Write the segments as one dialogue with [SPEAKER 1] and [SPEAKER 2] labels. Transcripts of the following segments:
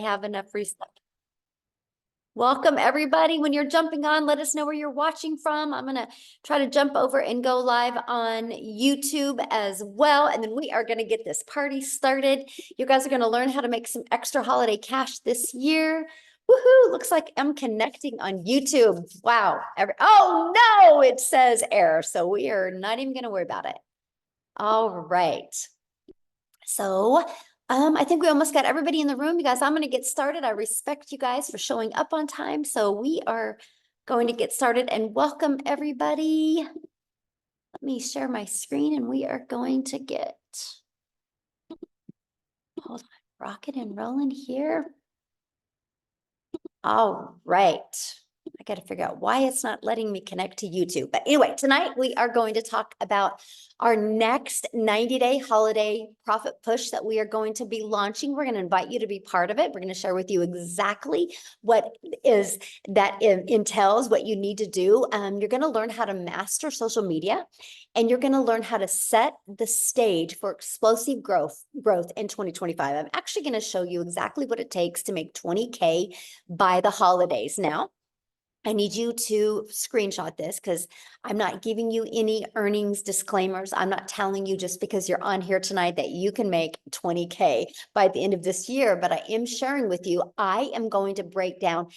[SPEAKER 1] Have enough free stuff. Welcome everybody. When you're jumping on, let us know where you're watching from. I'm going to try to jump over and go live on YouTube as well. And then we are going to get this party started. You guys are going to learn how to make some extra holiday cash this year. Woohoo! Looks like I'm connecting on YouTube. Wow. Oh no, it says error. So we are not even going to worry about it. All right. So I think we almost got everybody in the room. You guys, I'm going to get started. I respect you guys for showing up on time. So we are going to get started and welcome everybody. Let me share my screen and we are going to get, hold on, rocking and rolling here. All right. I got to figure out why it's not letting me connect to YouTube. But anyway, tonight we are going to talk about our next 90-day holiday profit push that we are going to be launching. We're going to invite you to be part of it. We're going to share with you exactly what is that entails, what you need to do. You're going to learn how to master social media, and you're going to learn how to set the stage for explosive growth in 2025. I'm actually going to show you exactly what it takes to make 20K by the holidays. Now, I need you to screenshot this because I'm not giving you any earnings disclaimers. I'm not telling you just because you're on here tonight that you can make 20K by the end of this year, but I am sharing with you, I am going to break down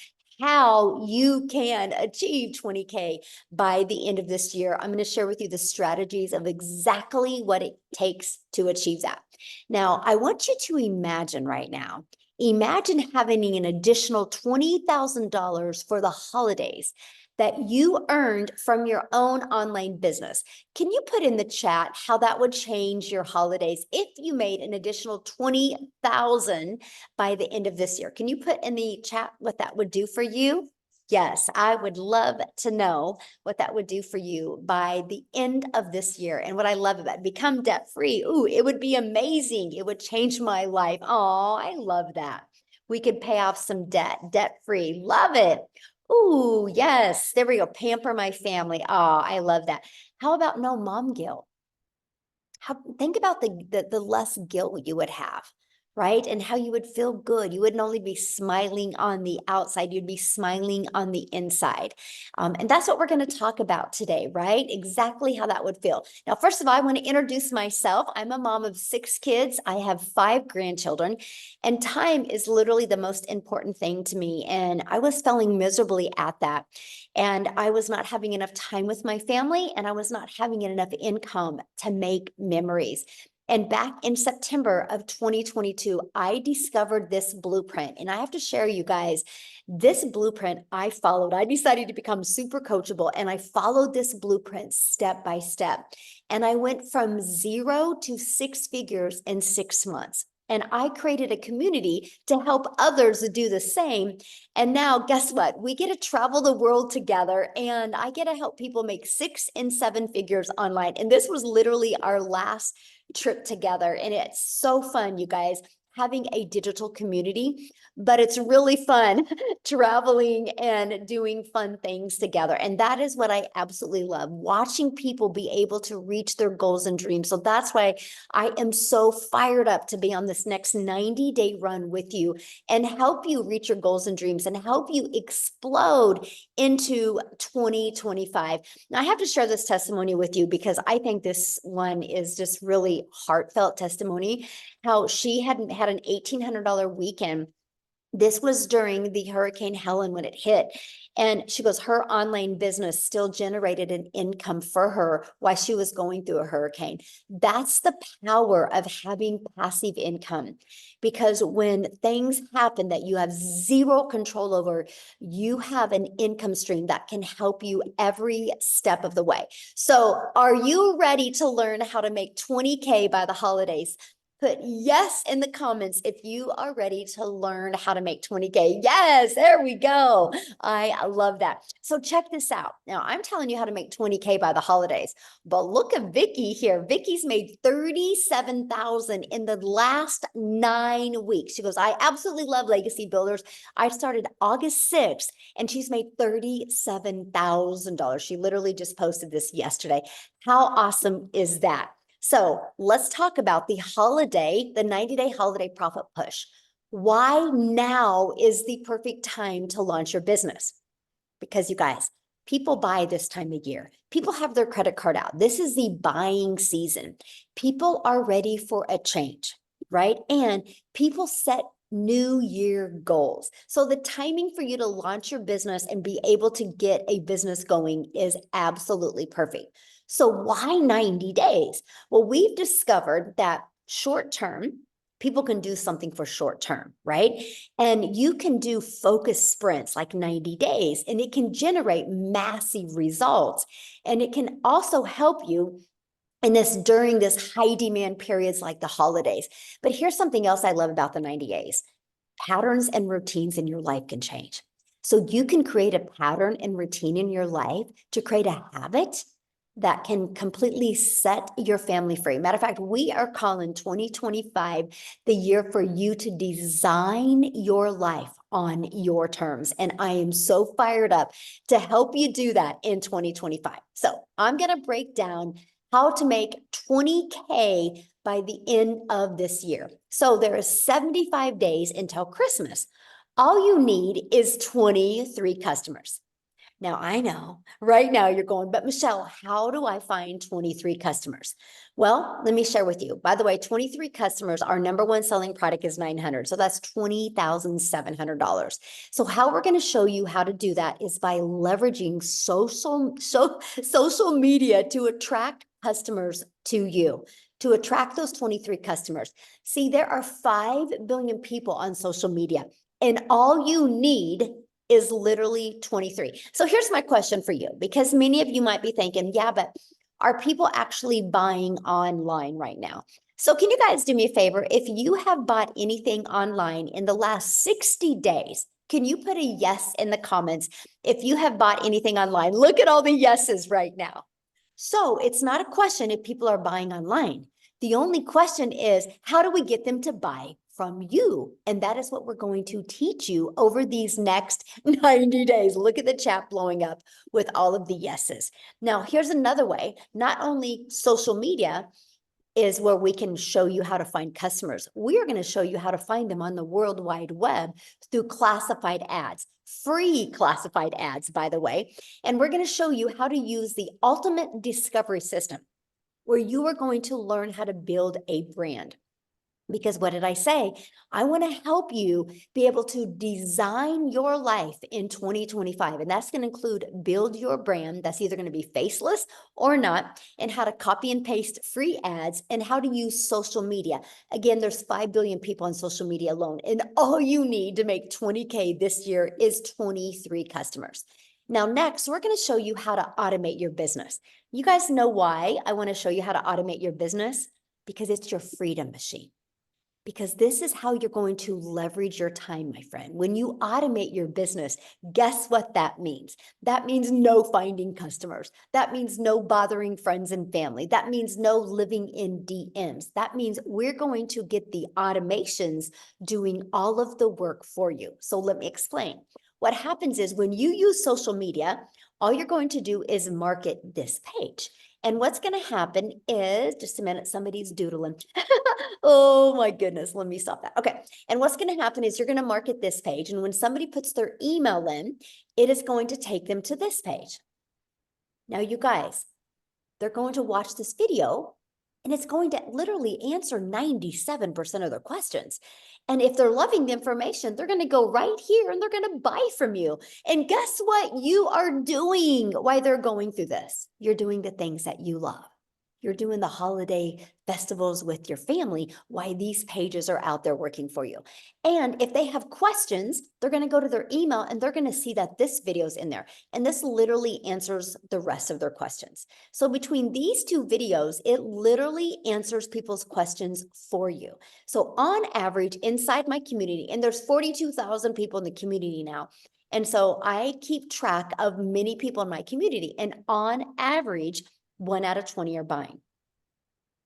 [SPEAKER 1] how you can achieve 20K by the end of this year. I'm going to share with you the strategies of exactly what it takes to achieve that. Now, I want you to imagine right now, imagine having an additional $20,000 for the holidays that you earned from your own online business. Can you put in the chat how that would change your holidays if you made an additional $20,000 by the end of this year? Can you put in the chat what that would do for you? Yes, I would love to know what that would do for you by the end of this year. And what I love about it, become debt free. Ooh, it would be amazing. It would change my life. Oh, I love that. We could pay off some debt free. Love it. Ooh, yes. There we go. Pamper my family. Oh, I love that. How about no mom guilt? Think about the less guilt you would have, right? And how you would feel good. You wouldn't only be smiling on the outside, you'd be smiling on the inside. And that's what we're going to talk about today, right? Exactly how that would feel. Now, first of all, I want to introduce myself. I'm a mom of 6 kids. I have 5 grandchildren, and time is literally the most important thing to me. And I was failing miserably at that. And I was not having enough time with my family, and I was not having enough income to make memories. And back in September of 2022, I discovered this blueprint. And I have to share, you guys, this blueprint I followed. I decided to become super coachable, and I followed this blueprint step by step. And I went from 0 to 6 figures in 6 months. And I created a community to help others do the same. And now, guess what? We get to travel the world together, and I get to help people make 6 and 7 figures online. And this was literally our last trip together. And it's so fun, you guys, having a digital community, but it's really fun traveling and doing fun things together. And that is what I absolutely love, watching people be able to reach their goals and dreams. So that's why I am so fired up to be on this next 90-day run with you and help you reach your goals and dreams and help you explode into 2025. Now, I have to share this testimony with you because I think this one is just really heartfelt testimony. How she had an $1,800 weekend. This was during the Hurricane Helen when it hit. And she goes, her online business still generated an income for her while she was going through a hurricane. That's the power of having passive income. Because when things happen that you have zero control over, you have an income stream that can help you every step of the way. So are you ready to learn how to make 20K by the holidays? Put yes in the comments if you are ready to learn how to make 20K. Yes, there we go. I love that. So check this out. Now, I'm telling you how to make 20K by the holidays, but look at Vicky here. Vicky's made 37,000 in the last 9 weeks. She goes, I absolutely love Legacy Builders. I started August 6th and she's made $37,000. She literally just posted this yesterday. How awesome is that? So let's talk about the 90-day holiday profit push. Why now is the perfect time to launch your business? Because you guys, people buy this time of year. People have their credit card out. This is the buying season. People are ready for a change, right? And people set new year goals. So the timing for you to launch your business and be able to get a business going is absolutely perfect. So why 90 days? Well, we've discovered that short term, people can do something for short term, right? And you can do focus sprints like 90 days, and it can generate massive results. And it can also help you in this during this high demand periods like the holidays. But here's something else I love about the 90 days. Patterns and routines in your life can change. So you can create a pattern and routine in your life to create a habit that can completely set your family free. Matter of fact, we are calling 2025 the year for you to design your life on your terms. And I am so fired up to help you do that in 2025. So I'm going to break down how to make 20K by the end of this year. So there is 75 days until Christmas. All you need is 23 customers. Now, I know right now you're going, but Michelle, how do I find 23 customers? Well, let me share with you. By the way, 23 customers, our number one selling product is 900. So that's $20,700. So how we're going to show you how to do that is by leveraging social media to attract customers to you, to attract those 23 customers. See, there are 5 billion people on social media, and all you need is literally 23. So here's my question for you, because many of you might be thinking, yeah, but are people actually buying online right now? So can you guys do me a favor? If you have bought anything online in the last 60 days, can you put a yes in the comments if you have bought anything online? Look at all the yeses right now. So it's not a question if people are buying online. The only question is, how do we get them to buy from you? And that is what we're going to teach you over these next 90 days. Look at the chat blowing up with all of the yeses. Now, here's another way. Not only social media is where we can show you how to find customers. We are going to show you how to find them on the World Wide Web through classified ads, free classified ads, by the way. And we're going to show you how to use the ultimate discovery system, where you are going to learn how to build a brand. Because what did I say? I want to help you be able to design your life in 2025. And that's going to include build your brand. That's either going to be faceless or not, and how to copy and paste free ads, and how to use social media. Again, there's 5 billion people on social media alone. And all you need to make 20K this year is 23 customers. Now, next, we're going to show you how to automate your business. You guys know why I want to show you how to automate your business? Because it's your freedom machine. Because this is how you're going to leverage your time, my friend. When you automate your business, guess what that means? That means no finding customers. That means no bothering friends and family. That means no living in DMs. That means we're going to get the automations doing all of the work for you. So let me explain. What happens is when you use social media, all you're going to do is market this page. And what's going to happen is, just a minute, somebody's doodling. Oh my goodness, let me stop that. Okay. And what's going to happen is you're going to market this page. And when somebody puts their email in, it is going to take them to this page. Now, you guys, they're going to watch this video, and it's going to literally answer 97% of their questions. And if they're loving the information, they're going to go right here and they're going to buy from you. And guess what you are doing while they're going through this? You're doing the things that you love. You're doing the holiday festivals with your family, why these pages are out there working for you. And if they have questions, they're going to go to their email and they're going to see that this video is in there. And this literally answers the rest of their questions. So between these two videos, it literally answers people's questions for you. So on average, inside my community, and there's 42,000 people in the community now. And so I keep track of many people in my community. And on average, 1 out of 20 are buying.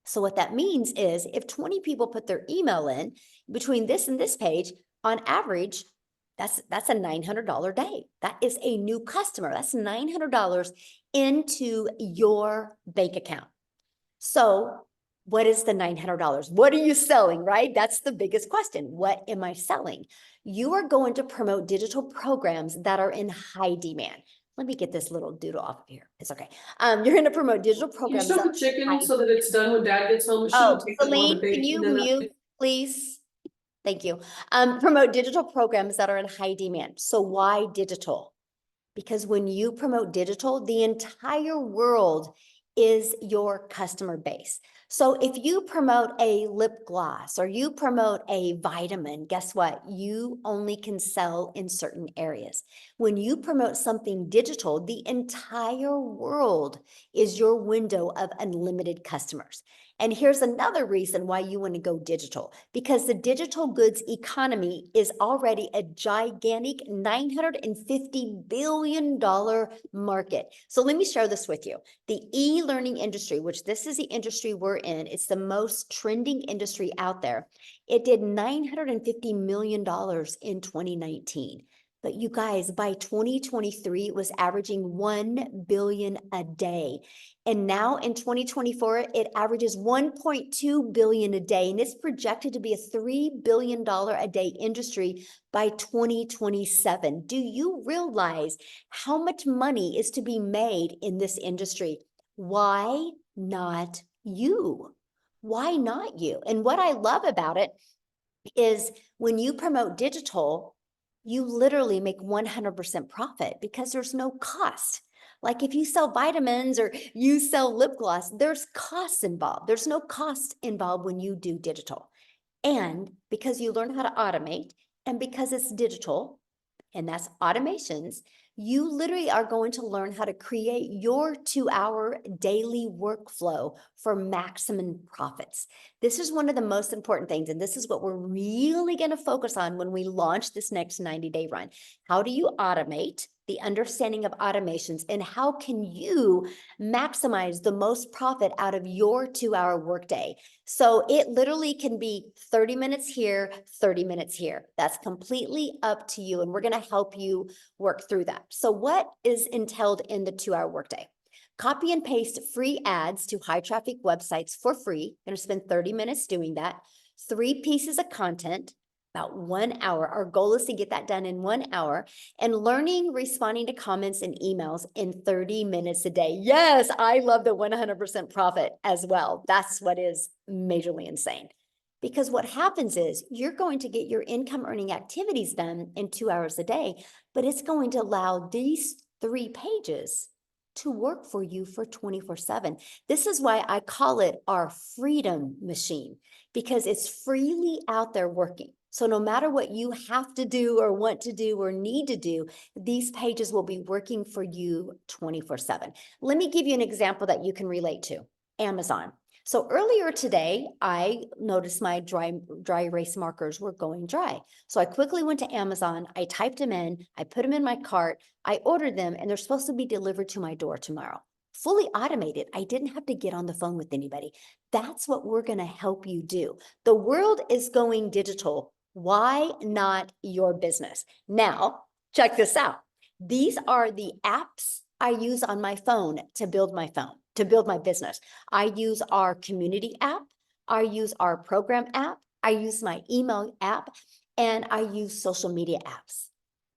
[SPEAKER 1] So what that means is if 20 people put their email in between this and this page, on average, that's a $900 day. That is a new customer. That's $900 into your bank account. So What is the $900? What are you selling, right? That's the biggest question. What am I selling? You are going to promote digital programs that are in high demand. Let me get this little doodle off of here. It's okay. You're going to promote digital
[SPEAKER 2] Can you
[SPEAKER 1] programs
[SPEAKER 2] stop
[SPEAKER 1] that
[SPEAKER 2] the chicken
[SPEAKER 1] are
[SPEAKER 2] so that it's done when dad gets home? She
[SPEAKER 1] Oh,
[SPEAKER 2] would take that on the
[SPEAKER 1] Celine, can
[SPEAKER 2] bake
[SPEAKER 1] you
[SPEAKER 2] and then
[SPEAKER 1] mute, please? Thank you. Promote digital programs that are in high demand. So why digital? Because when you promote digital, the entire world is your customer base. So if you promote a lip gloss or you promote a vitamin, guess what? You only can sell in certain areas. When you promote something digital, the entire world is your window of unlimited customers. And here's another reason why you want to go digital, because the digital goods economy is already a gigantic $950 billion market. So let me share this with you. The e-learning industry, which this is the industry we're in, it's the most trending industry out there. It did $950 million in 2019. But you guys, by 2023, it was averaging 1 billion a day. And now in 2024, it averages 1.2 billion a day. And it's projected to be a $3 billion a day industry by 2027. Do you realize how much money is to be made in this industry? Why not you? Why not you? And what I love about it is when you promote digital, you literally make 100% profit because there's no cost. Like if you sell vitamins or you sell lip gloss, there's costs involved. There's no cost involved when you do digital. And because you learn how to automate and because it's digital, and that's automations, you literally are going to learn how to create your 2-hour daily workflow for maximum profits. This is one of the most important things, and this is what we're really going to focus on when we launch this next 90-day run. How do you automate? The understanding of automations, and how can you maximize the most profit out of your 2-hour workday? So it literally can be 30 minutes here, 30 minutes here. That's completely up to you. And we're going to help you work through that. So what is entailed in the 2-hour workday? Copy and paste free ads to high traffic websites for free. Going to spend 30 minutes doing that. 3 pieces of content, about 1 hour. Our goal is to get that done in 1 hour, and learning, responding to comments and emails in 30 minutes a day. Yes, I love the 100% profit as well. That's what is majorly insane. Because what happens is you're going to get your income earning activities done in 2 hours a day, but it's going to allow these 3 pages to work for you for 24/7. This is why I call it our freedom machine, because it's freely out there working. So no matter what you have to do or want to do or need to do, these pages will be working for you 24/7. Let me give you an example that you can relate to. Amazon. So earlier today, I noticed my dry erase markers were going dry. So I quickly went to Amazon, I typed them in, I put them in my cart, I ordered them, and they're supposed to be delivered to my door tomorrow. Fully automated. I didn't have to get on the phone with anybody. That's what we're going to help you do. The world is going digital. Why not your business? Now, check this out. These are the apps I use on my phone to build my business. I use our community app. I use our program app. I use my email app, and I use social media apps.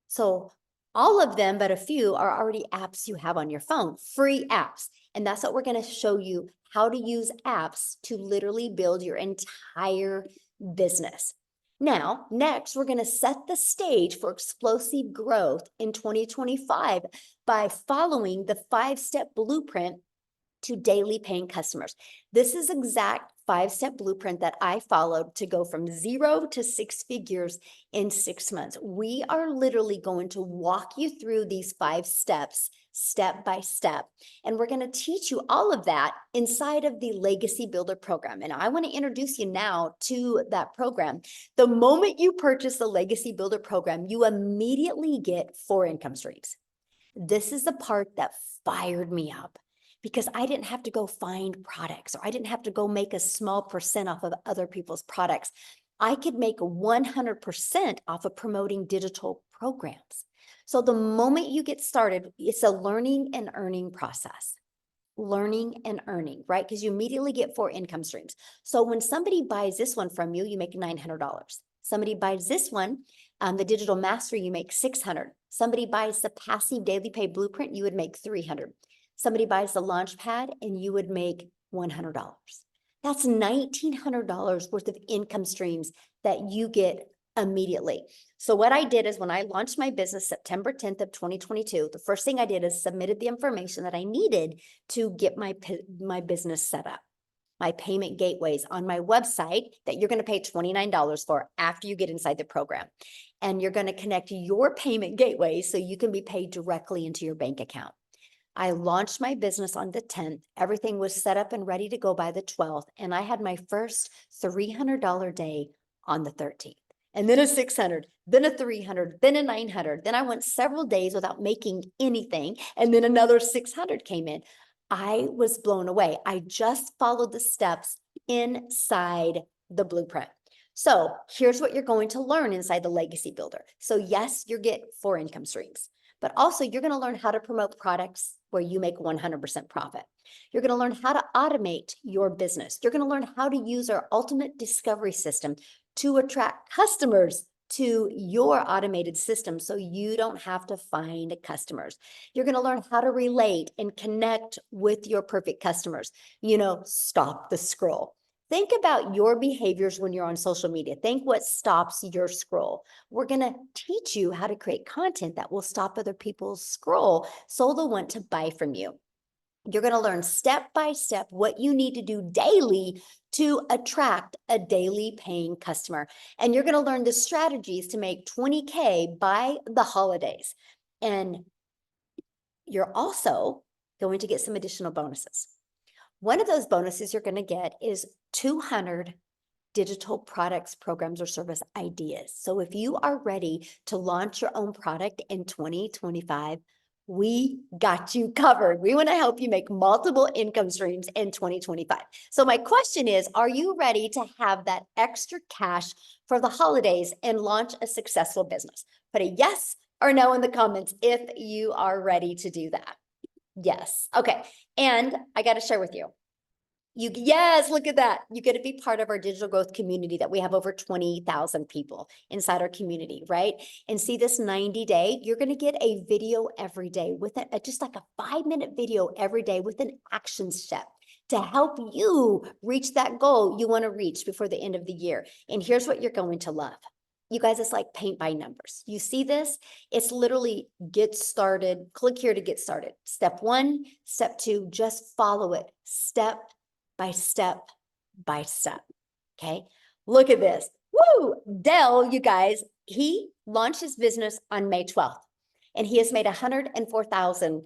[SPEAKER 1] So all of them, but a few, are already apps you have on your phone, free apps. And that's what we're going to show you, how to use apps to literally build your entire business. Now, next, we're going to set the stage for explosive growth in 2025 by following the 5-step blueprint to daily paying customers. This is exact 5-step blueprint that I followed to go from 0 to 6 figures in 6 months. We are literally going to walk you through these 5 steps, step by step. And we're going to teach you all of that inside of the Legacy Builder program. And I want to introduce you now to that program. The moment you purchase the Legacy Builder program, you immediately get 4 income streams. This is the part that fired me up, because I didn't have to go find products, or I didn't have to go make a small percent off of other people's products. I could make 100% off of promoting digital programs. So the moment you get started, it's a learning and earning process. learning and earning, right? Because you immediately get 4 income streams. So when somebody buys this one from you, you make $900. Somebody buys this one, the digital mastery, you make 600. Somebody buys the passive daily pay blueprint, you would make 300. Somebody buys the launch pad and you would make $100. That's $1,900 worth of income streams that you get immediately. So what I did is when I launched my business September 10th of 2022, the first thing I did is submitted the information that I needed to get my business set up. My payment gateways on my website that you're going to pay $29 for after you get inside the program. And you're going to connect your payment gateway so you can be paid directly into your bank account. I launched my business on the 10th. Everything was set up and ready to go by the 12th. And I had my first $300 day on the 13th. And then a 600, then a 300, then a 900. Then I went several days without making anything. And then another 600 came in. I was blown away. I just followed the steps inside the blueprint. So here's what you're going to learn inside the Legacy Builder. So yes, you get 4 income streams, but also you're going to learn how to promote products where you make 100% profit. You're going to learn how to automate your business. You're going to learn how to use our ultimate discovery system to attract customers to your automated system so you don't have to find customers. You're going to learn how to relate and connect with your perfect customers. Stop the scroll. Think about your behaviors when you're on social media. Think what stops your scroll. We're going to teach you how to create content that will stop other people's scroll so they'll want to buy from you. You're going to learn step by step what you need to do daily to attract a daily paying customer. And you're going to learn the strategies to make 20K by the holidays. And you're also going to get some additional bonuses. One of those bonuses you're going to get is 200 digital products, programs, or service ideas. So if you are ready to launch your own product in 2025, we got you covered. We want to help you make multiple income streams in 2025. So my question is, are you ready to have that extra cash for the holidays and launch a successful business? Put a yes or no in the comments if you are ready to do that. Yes. Okay. And I got to share with you. Yes, look at that. You get to be part of our digital growth community that we have over 20,000 people inside our community, right? And see this 90-day, you're going to get a video every day with just like a 5-minute video every day with an action step to help you reach that goal you want to reach before the end of the year. And here's what you're going to love. You guys, it's like paint by numbers. You see this? It's literally get started. Click here to get started. Step 1, step 2, just follow it step by step by step. Okay. Look at this. Woo! Dell, you guys, he launched his business on May 12th and he has made $104,000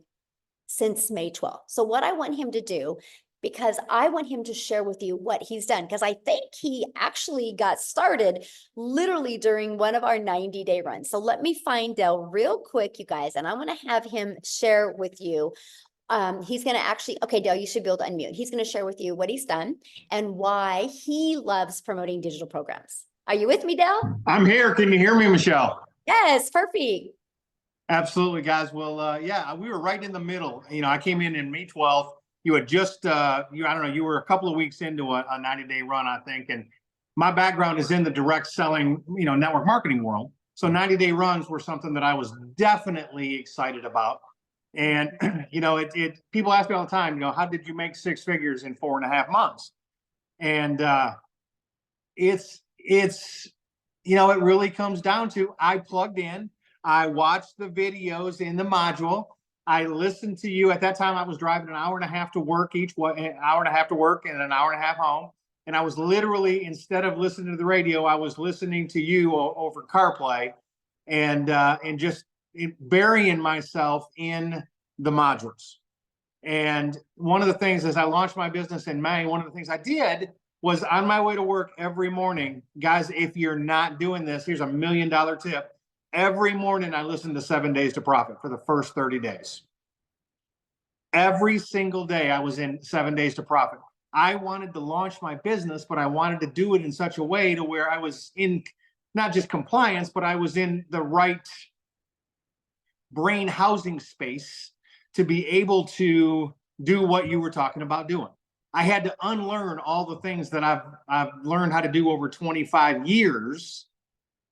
[SPEAKER 1] since May 12th. So what I want him to do, because I want him to share with you what he's done, because I think he actually got started literally during one of our 90-day runs. So let me find Dell real quick, you guys, and I want to have him share with you. He's going to actually, okay, Dale, you should be able to unmute. He's going to share with you what he's done and why he loves promoting digital programs. Are you with me, Dale?
[SPEAKER 3] I'm here. Can you hear me, Michelle?
[SPEAKER 1] Yes, perfect.
[SPEAKER 3] Absolutely, guys. Well, yeah, we were right in the middle. I came in May 12th. You had just, I don't know, you were a couple of weeks into a 90-day run, I think. And my background is in the direct selling, network marketing world. So 90-day runs were something that I was definitely excited about. And, people ask me all the time, how did you make 6 figures in 4.5 months? And it really comes down to, I plugged in, I watched the videos in the module. I listened to you. At that time, I was driving an hour and a half to work an hour and a half to work and an hour and a half home. And I was literally, instead of listening to the radio, I was listening to you over CarPlay and just burying myself in the modules. And one of the things, as I launched my business in May, one of the things I did was on my way to work every morning, guys, if you're not doing this, here's $1 million tip. Every morning I listened to 7 Days to Profit for the first 30 days. Every single day I was in 7 Days to Profit. I wanted to launch my business, but I wanted to do it in such a way to where I was in not just compliance, but I was in the right brain housing space to be able to do what you were talking about doing. I had to unlearn all the things that I've learned how to do over 25 years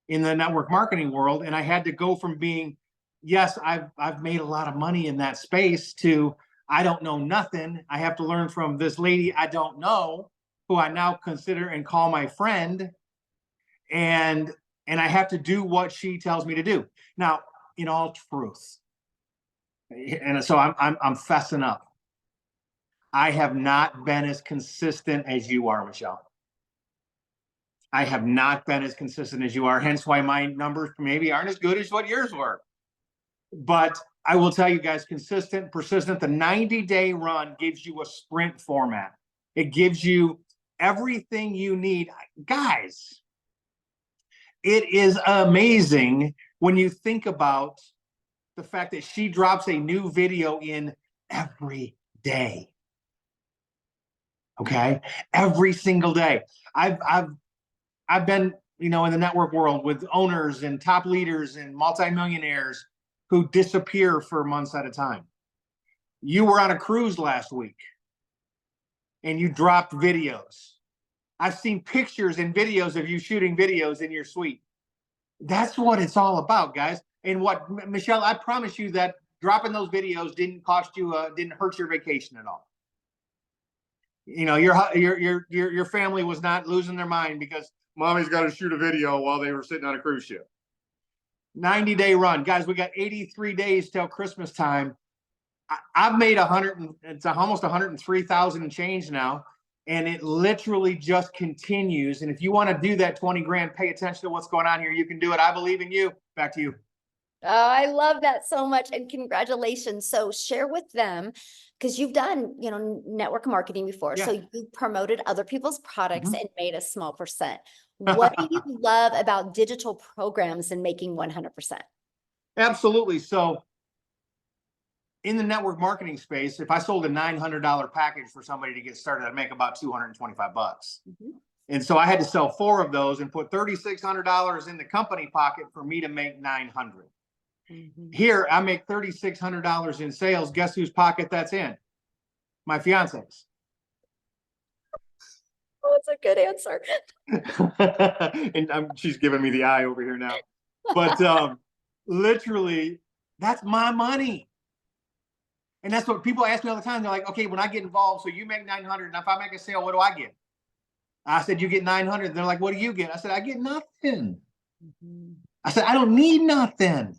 [SPEAKER 3] in the network marketing world. And I had to go from being, yes, I've made a lot of money in that space, to I don't know nothing. I have to learn from this lady I don't know, who I now consider and call my friend. And I have to do what she tells me to do. Now, in all truth, and so I'm fessing up. I have not been as consistent as you are, Michelle. I have not been as consistent as you are, hence why my numbers maybe aren't as good as what yours were. But I will tell you guys, consistent, persistent, the 90-day run gives you a sprint format. It gives you everything you need. Guys, it is amazing when you think about the fact that she drops a new video in every day. Okay, every single day. I've been, in the network world with owners and top leaders and multimillionaires who disappear for months at a time. You were on a cruise last week and you dropped videos. I've seen pictures and videos of you shooting videos in your suite. That's what it's all about, guys. And what, Michelle, I promise you that dropping those videos didn't cost you, didn't hurt your vacation at all. Your family was not losing their mind because mommy's got to shoot a video while they were sitting on a cruise ship. 90-day run, guys. We got 83 days till Christmas time. I've made it's almost 103,000 and change now, and it literally just continues. And if you want to do that 20 grand, pay attention to what's going on here. You can do it. I believe in you. Back to you.
[SPEAKER 1] Oh, I love that so much. And congratulations. So share with them, because you've done, network marketing before.
[SPEAKER 3] Yeah.
[SPEAKER 1] So you promoted other people's products
[SPEAKER 3] Mhm.
[SPEAKER 1] and made a small percent. What do you love about digital programs and making 100%?
[SPEAKER 3] Absolutely. So in the network marketing space, if I sold a $900 package for somebody to get started, I'd make about $225.
[SPEAKER 1] Mhm.
[SPEAKER 3] And so I had to sell 4 of those and put $3,600 in the company pocket for me to make $900.
[SPEAKER 1] Mhm.
[SPEAKER 3] Here, I make $3,600 in sales. Guess whose pocket that's in? My fiance's.
[SPEAKER 1] Oh, it's a good answer.
[SPEAKER 3] And she's giving me the eye over here now. But literally, that's my money. And that's what people ask me all the time. They're like, okay, when I get involved, so you make 900, and if I make a sale, what do I get? I said, you get 900. They're like, what do you get? I said, I get nothing.
[SPEAKER 1] Mhm.
[SPEAKER 3] I said, I don't need nothing.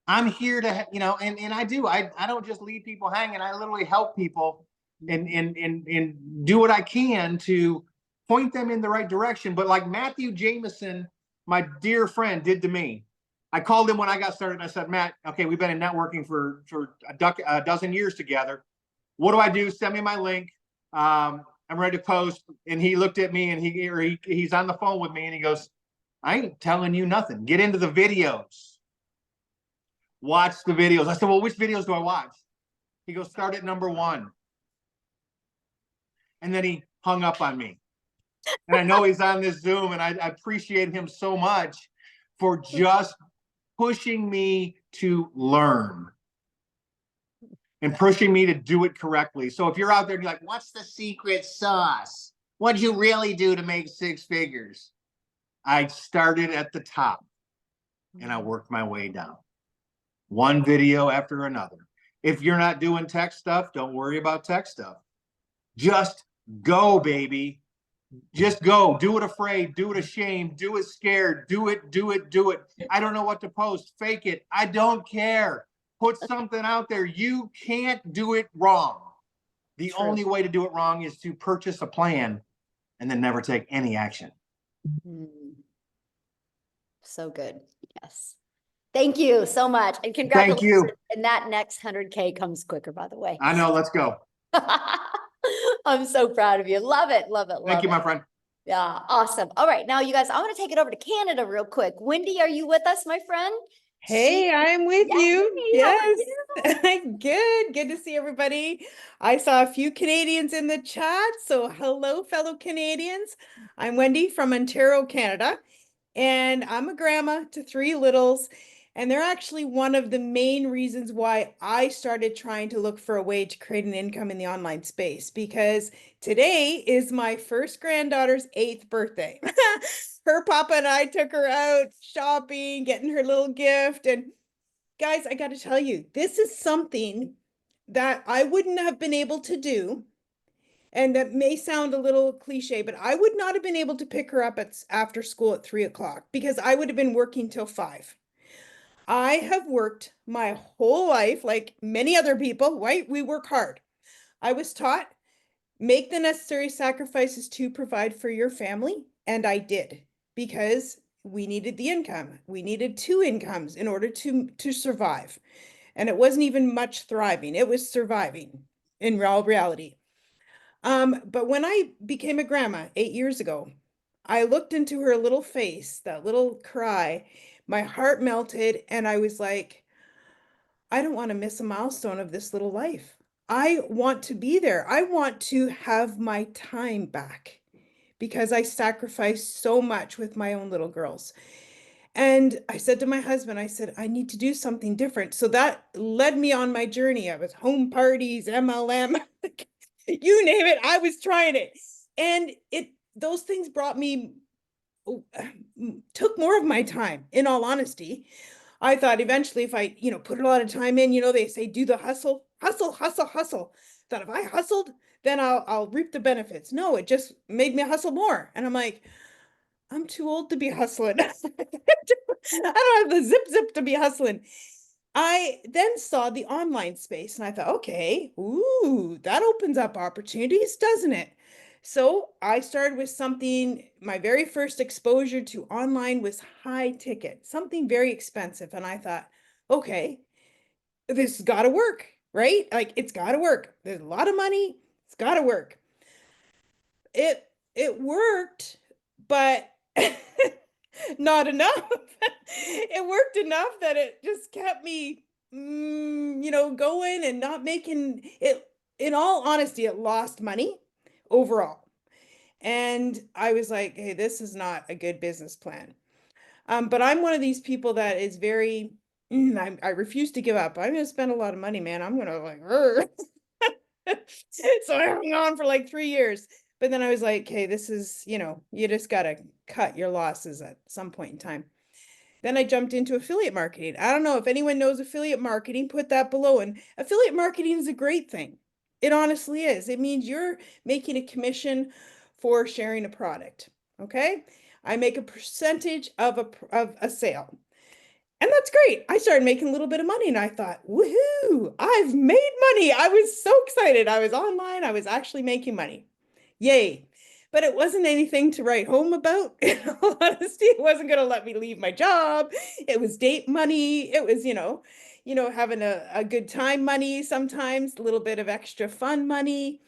[SPEAKER 3] I'm here to, and I do. I don't just leave people hanging. I literally help people and do what I can to point them in the right direction. But like Matthew Jameson, my dear friend, did to me. I called him when I got started and I said, Matt, okay, we've been in networking for a dozen years together. What do I do? Send me my link. I'm ready to post. And he looked at me and he's on the phone with me and he goes, I ain't telling you nothing. Get into the videos. Watch the videos. I said, well, which videos do I watch? He goes, start at number 1. And then he hung up on me. And I know he's on this Zoom, and I appreciate him so much for just pushing me to learn and pushing me to do it correctly. So if you're out there and you're like, what's the secret sauce? What'd you really do to make 6 figures? I started at the top and I worked my way down. One video after another. If you're not doing tech stuff, don't worry about tech stuff. Just go, baby. Just go. Do it afraid. Do it ashamed. Do it scared. Do it. I don't know what to post. Fake it. I don't care. Put something out there. You can't do it wrong. The
[SPEAKER 1] True.
[SPEAKER 3] only way to do it wrong is to purchase a plan and then never take any action.
[SPEAKER 1] Mm. So good. Yes. Thank you so much. And congratulations.
[SPEAKER 3] Thank you.
[SPEAKER 1] And that next 100K comes quicker, by the way.
[SPEAKER 3] I know. Let's go.
[SPEAKER 1] I'm so proud of you. Love it. Love it.
[SPEAKER 3] Thank you, my friend.
[SPEAKER 1] Yeah. Awesome. All right. Now, you guys, I want to take it over to Canada real quick. Wendy, are you with us, my friend?
[SPEAKER 4] Hey, I'm with
[SPEAKER 1] Yes,
[SPEAKER 4] you.
[SPEAKER 1] Wendy, how are
[SPEAKER 4] Yes. Good to see everybody. I saw a few Canadians in the chat. So hello, fellow Canadians. I'm Wendy from Ontario, Canada, and I'm a grandma to 3 littles. And they're actually one of the main reasons why I started trying to look for a way to create an income in the online space, because today is my first granddaughter's 8th birthday. Her papa and I took her out shopping, getting her little gift. And guys, I got to tell you, this is something that I wouldn't have been able to do. And that may sound a little cliche, but I would not have been able to pick her up after school at 3 o'clock because I would have been working till 5. I have worked my whole life, like many other people, right? We work hard. I was taught, make the necessary sacrifices to provide for your family. And I did, because we needed the income. We needed 2 incomes in order to survive. And it wasn't even much thriving. It was surviving in real reality. But when I became a grandma 8 years ago, I looked into her little face, that little cry, my heart melted, and I was like, I don't want to miss a milestone of this little life. I want to be there. I want to have my time back because I sacrificed so much with my own little girls. And I said to my husband, I said, I need to do something different. So that led me on my journey. I was home parties, MLM, you name it, I was trying it. And those things brought me, took more of my time, in all honesty. I thought eventually if I, put a lot of time in, they say, do the hustle, hustle, hustle, hustle. That if I hustled, then I'll reap the benefits. No, it just made me hustle more. And I'm like, I'm too old to be hustling. I don't have the zip to be hustling. I then saw the online space and I thought, okay, ooh, that opens up opportunities, doesn't it? So I started with something, my very first exposure to online was high ticket, something very expensive. And I thought, okay, this has got to work, right? Like it's got to work. There's a lot of money. It's got to work. It worked, but not enough. It worked enough that it just kept me, going and not making it. In all honesty, it lost money overall. And I was like, hey, this is not a good business plan. But I'm one of these people that is very, I refuse to give up. I'm going to spend a lot of money, man. I'm going to like, so I hung on for like 3 years. But then I was like, hey, this is, you just got to cut your losses at some point in time. Then I jumped into affiliate marketing. I don't know if anyone knows affiliate marketing, put that below. And affiliate marketing is a great thing. It honestly is. It means you're making a commission for sharing a product. Okay. I make a percentage of a sale. And that's great. I started making a little bit of money and I thought, woohoo, I've made money. I was so excited. I was online. I was actually making money. Yay. But it wasn't anything to write home about. In all honesty, it wasn't going to let me leave my job. It was date money. It was, having a good time money sometimes, a little bit of extra fun money.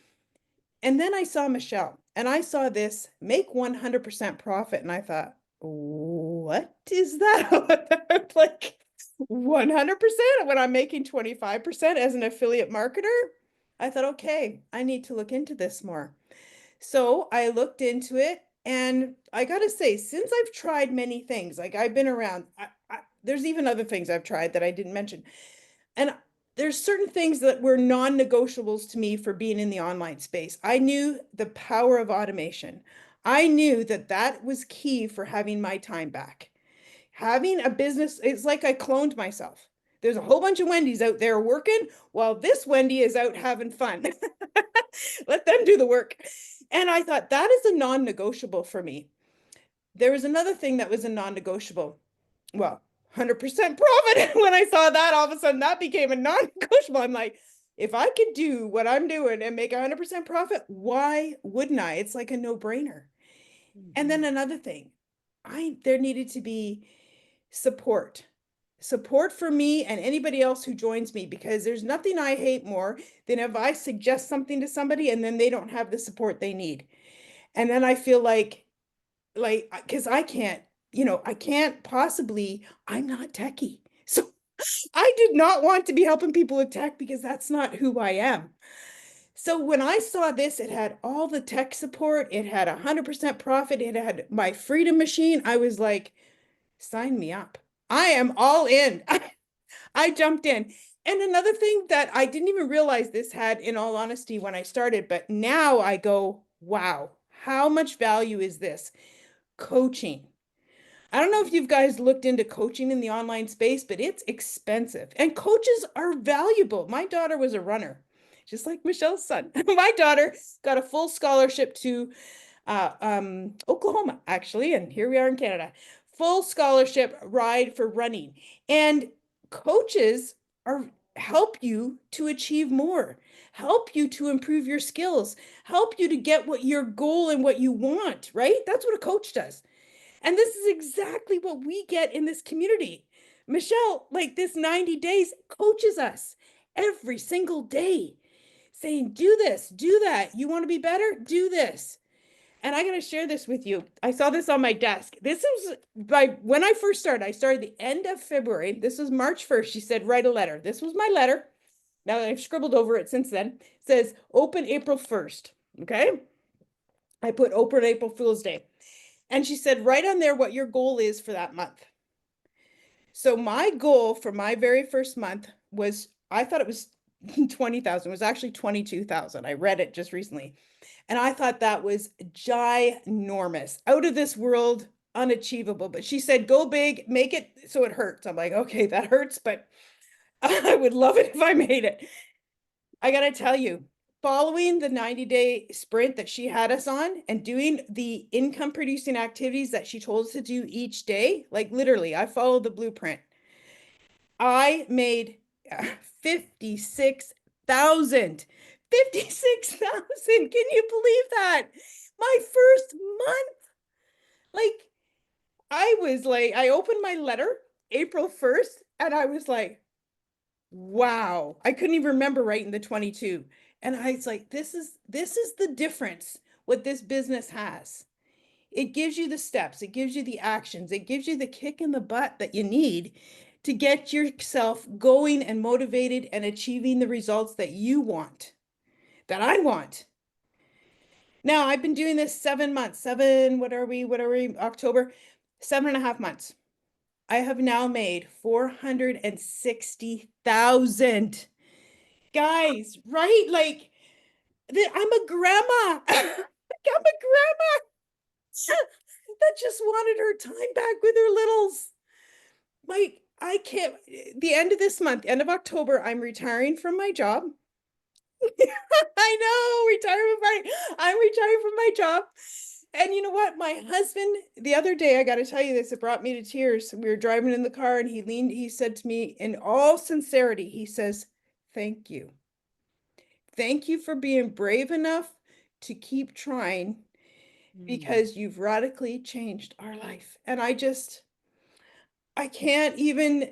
[SPEAKER 4] And then I saw Michelle and I saw this make 100% profit. And I thought, what is that? Like 100% when I'm making 25% as an affiliate marketer? I thought, okay, I need to look into this more. So I looked into it and I got to say, since I've tried many things, like I've been around, there's even other things I've tried that I didn't mention. And there's certain things that were non-negotiables to me for being in the online space. I knew the power of automation. I knew that was key for having my time back. Having a business, it's like I cloned myself. There's a whole bunch of Wendy's out there working while this Wendy is out having fun. Let them do the work. And I thought that is a non-negotiable for me. There was another thing that was a non-negotiable. Well, 100% profit. When I saw that, all of a sudden that became a non-negotiable. I'm like, if I could do what I'm doing and make 100% profit, why wouldn't I? It's like a no-brainer. And then another thing, there needed to be support for me and anybody else who joins me, because there's nothing I hate more than if I suggest something to somebody and then they don't have the support they need. And then I feel like, because I can't possibly, I'm not techie. So I did not want to be helping people with tech because that's not who I am. So when I saw this, it had all the tech support, it had 100% profit, it had my freedom machine. I was like, sign me up. I am all in. I jumped in. And another thing that I didn't even realize this had, in all honesty, when I started, but now I go, wow, how much value is this? Coaching. I don't know if you guys looked into coaching in the online space, but it's expensive and coaches are valuable. My daughter was a runner, just like Michelle's son. My daughter got a full scholarship to Oklahoma, actually, and here we are in Canada. Full scholarship ride for running. And coaches are help you to achieve more, help you to improve your skills, help you to get what your goal and what you want, right? That's what a coach does. And this is exactly what we get in this community. Michelle, like this 90 days, coaches us every single day, saying, do this, do that. You want to be better? Do this. And I got to share this with you. I saw this on my desk. This was by when I first started. I started the end of February. This was March 1st. She said, write a letter. This was my letter. Now I've scribbled over it since then. It says, open April 1st. Okay. I put open April Fool's Day. And she said, write on there what your goal is for that month. So my goal for my very first month was, I thought it was 20,000. It was actually 22,000. I read it just recently. And I thought that was ginormous, out of this world, unachievable. But she said, go big, make it so it hurts. I'm like, okay, that hurts, but I would love it if I made it. I got to tell you, following the 90-day sprint that she had us on and doing the income producing activities that she told us to do each day, like literally, I followed the blueprint. I made 56,000. 56,000. Can you believe that? My first month. Like, I was like, I opened my letter April 1st and I was like, wow. I couldn't even remember writing the 22. And I was like, this is the difference what this business has. It gives you the steps, it gives you the actions, it gives you the kick in the butt that you need to get yourself going and motivated and achieving the results that you want, that I want. Now, I've been doing this 7 months, what are we, October, 7.5 months. I have now made 460,000. Guys, right? Like, I'm a grandma. I'm a grandma that just wanted her time back with her littles. Like, I can't, the end of this month, end of October, I'm retiring from my job. I know, retirement party. I'm retiring from my job. And you know what? My husband, the other day, I got to tell you this, it brought me to tears. We were driving in the car and he said to me in all sincerity, he says, thank you. Thank you for being brave enough to keep trying because you've radically changed our life. And I can't even,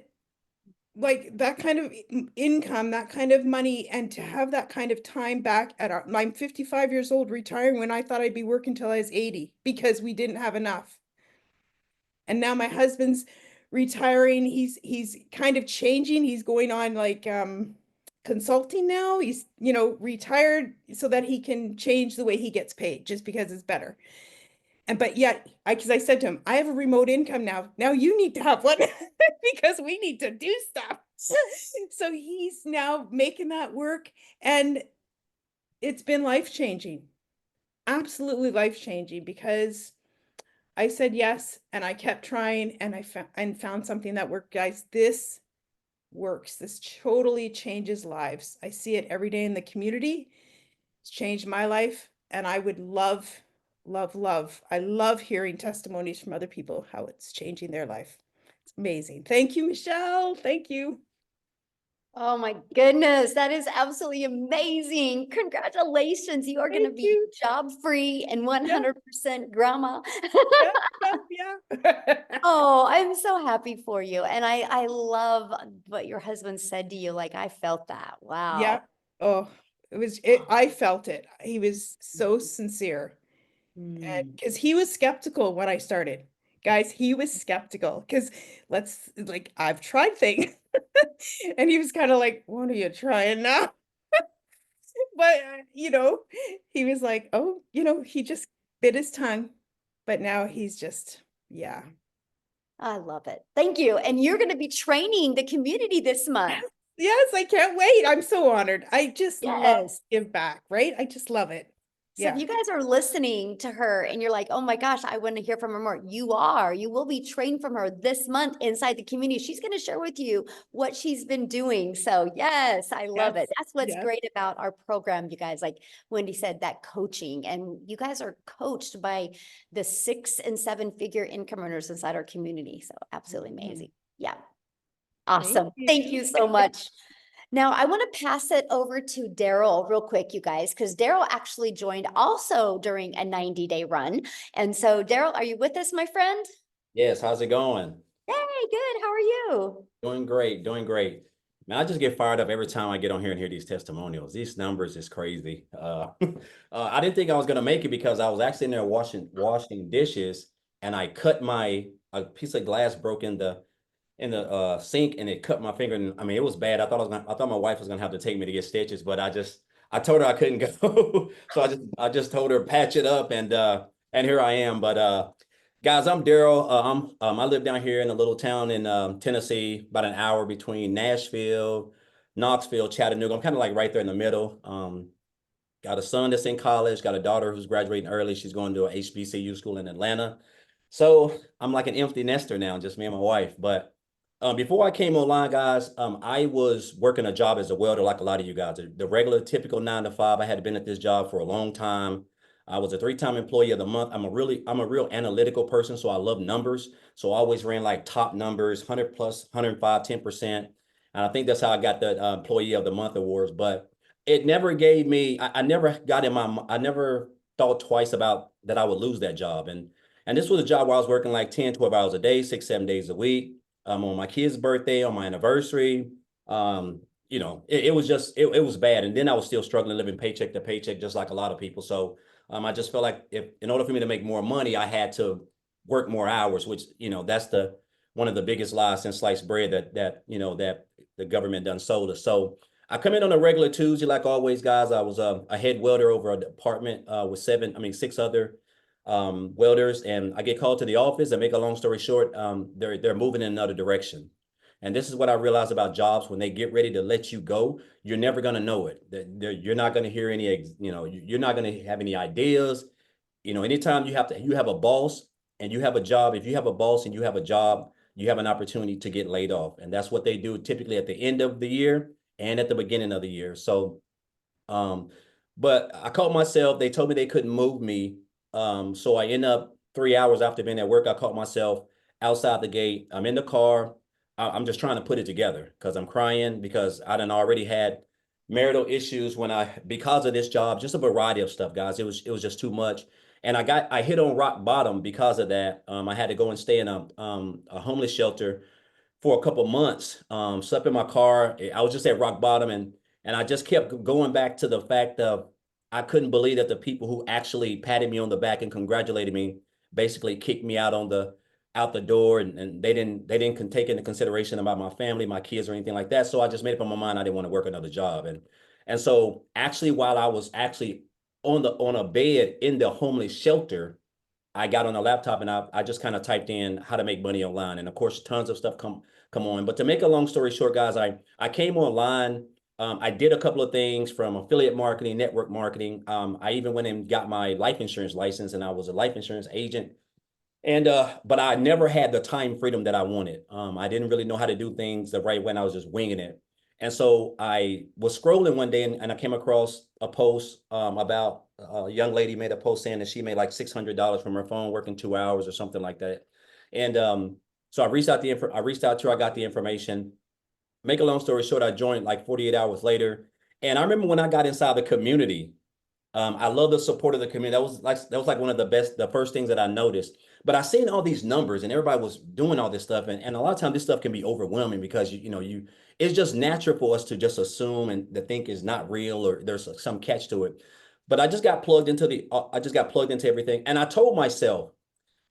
[SPEAKER 4] like, that kind of income, that kind of money, and to have that kind of time back I'm 55 years old, retiring when I thought I'd be working till I was 80 because we didn't have enough. And now my husband's retiring. He's kind of changing. He's going on like consulting now. He's, retired so that he can change the way he gets paid just because it's better. But yet, because I said to him, I have a remote income now. Now you need to have one because we need to do stuff. So he's now making that work. And it's been life-changing, absolutely life-changing, because I said yes, and I kept trying, and I found something that worked. Guys, this works. This totally changes lives. I see it every day in the community. It's changed my life, and I would love, I love hearing testimonies from other people, how it's changing their life. It's amazing. Thank you, Michelle. Thank you.
[SPEAKER 1] Oh my goodness, that is absolutely amazing. Congratulations. You are going to
[SPEAKER 4] Thank
[SPEAKER 1] be
[SPEAKER 4] you.
[SPEAKER 1] job free and 100% grandma.
[SPEAKER 4] Yeah.
[SPEAKER 1] Oh, I'm so happy for you. And I love what your husband said to you. Like, I felt that. Wow.
[SPEAKER 4] Yeah. Oh, I felt it. He was so sincere. And because he was skeptical when I started. Guys, he was skeptical because I've tried things. And he was kind of like, what are you trying now? But, he was like, oh, he just bit his tongue. But now he's just, yeah.
[SPEAKER 1] I love it. Thank you. And you're going to be training the community this month.
[SPEAKER 4] Yes, I can't wait. I'm so honored. I just love
[SPEAKER 1] Yes.
[SPEAKER 4] to give back, right? I just love it.
[SPEAKER 1] So
[SPEAKER 4] Yeah.
[SPEAKER 1] if you guys are listening to her and you're like, oh my gosh, I want to hear from her more, you will be trained from her this month inside the community. She's going to share with you what she's been doing. So yes, I love it.
[SPEAKER 4] Yes,
[SPEAKER 1] That's what's
[SPEAKER 4] yes.
[SPEAKER 1] great about our program, you guys. Like Wendy said, that coaching, and you guys are coached by the 6 and 7 figure income earners inside our community. So absolutely amazing. Yeah. Awesome. Thank you so much. Now, I want to pass it over to Daryl real quick, you guys, because Daryl actually joined also during a 90-day run. And so, Daryl, are you with us, my friend?
[SPEAKER 5] Yes, how's it going?
[SPEAKER 1] Hey, good. How are you?
[SPEAKER 5] Doing great, doing great. Man, I just get fired up every time I get on here and hear these testimonials. These numbers is crazy. I didn't think I was gonna make it because I was actually in there washing dishes, and I cut a piece of glass broke in the sink, and it cut my finger. And I mean, it was bad. I thought my wife was gonna have to take me to get stitches, but I told her I couldn't go. So I just told her patch it up, and here I am. But guys, I'm Daryl. I live down here in a little town in Tennessee, about an hour between Nashville, Knoxville, Chattanooga. I'm kind of like right there in the middle. Got a son that's in college, got a daughter who's graduating early. She's going to a HBCU school in Atlanta. So I'm like an empty nester now, just me and my wife. But before I came online, guys, I was working a job as a welder like a lot of you guys. The regular, typical 9 to 5. I had been at this job for a long time. I was a 3-time employee of the month. I'm a real analytical person, so I love numbers. So I always ran like top numbers, 100 plus, 105, 10%. And I think that's how I got the employee of the month awards. But it never gave me, I never thought twice about that I would lose that job. And this was a job where I was working like 10, 12 hours a day, 6, 7 days a week. On my kid's birthday, on my anniversary, it was bad. And then I was still struggling, living paycheck to paycheck, just like a lot of people. So I just felt like in order for me to make more money, I had to work more hours, which, that's one of the biggest lies since sliced bread that the government done sold us. So I come in on a regular Tuesday, like always, guys. I was a head welder over a department with 6 other welders, and I get called to the office. And make a long story short, they're moving in another direction. And this is what I realized about jobs: when they get ready to let you go, you're never going to know it. You're not going to hear any, you're not going to have any ideas. Anytime you have a boss and you have a job, if you have a boss and you have a job, you have an opportunity to get laid off. And that's what they do typically at the end of the year and at the beginning of the year. So, but I caught myself, they told me they couldn't move me. So I end up 3 hours after being at work, I caught myself outside the gate. I'm in the car. I'm just trying to put it together because I'm crying because I done already had marital issues because of this job, just a variety of stuff, guys. It was just too much. And I hit on rock bottom because of that. I had to go and stay in a homeless shelter for a couple months. Slept in my car. I was just at rock bottom, and I just kept going back to the fact of I couldn't believe that the people who actually patted me on the back and congratulated me basically kicked me out the door, and they didn't take into consideration about my family, my kids, or anything like that. So I just made up in my mind I didn't want to work another job. And so actually, while I was actually on a bed in the homeless shelter, I got on a laptop and I just kind of typed in how to make money online. And of course, tons of stuff come on. But to make a long story short, guys, I came online. I did a couple of things from affiliate marketing, network marketing. I even went and got my life insurance license, and I was a life insurance agent. And but I never had the time freedom that I wanted. I didn't really know how to do things the right way, and I was just winging it. And so I was scrolling one day, and I came across a post about a young lady made a post saying that she made like $600 from her phone working 2 hours or something like that. And so I reached out to her. I got the information. Make a long story short, I joined like 48 hours later. And I remember when I got inside the community, I love the support of the community. That was like one of the first things that I noticed. But I seen all these numbers and everybody was doing all this stuff. And a lot of times this stuff can be overwhelming because it's just natural for us to just assume and to think is not real or there's some catch to it. But I just got plugged into everything. And I told myself,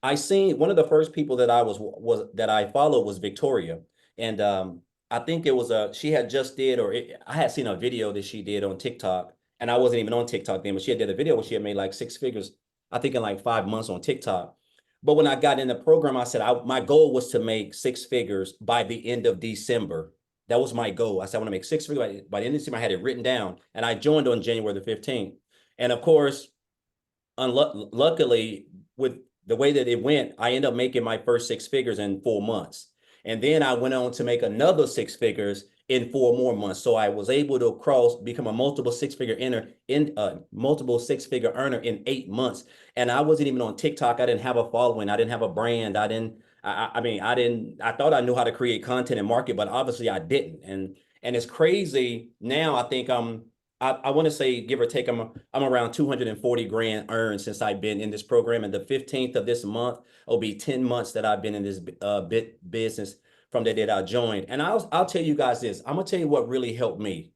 [SPEAKER 5] I seen one of the first people that I followed was Victoria. And I think it was she had just did, I had seen a video that she did on TikTok, and I wasn't even on TikTok then, but she had did a video where she had made like 6 figures, I think in like 5 months on TikTok. But when I got in the program, I said, my goal was to make six figures by the end of December. That was my goal. I said, I want to make six figures by the end of December. I had it written down, and I joined on January the 15th. And of course, luckily, with the way that it went, I ended up making my first six figures in 4 months. And then I went on to make another six figures in 4 more months. So I was able to become a multiple six-figure earner in 8 months. And I wasn't even on TikTok. I didn't have a following. I didn't have a brand. I thought I knew how to create content and market, but obviously I didn't. And it's crazy now. I think I want to say, give or take, I'm around 240 grand earned since I've been in this program. And the 15th of this month will be 10 months that I've been in this business from the day that I joined. And I'll tell you guys this. I'm gonna tell you what really helped me.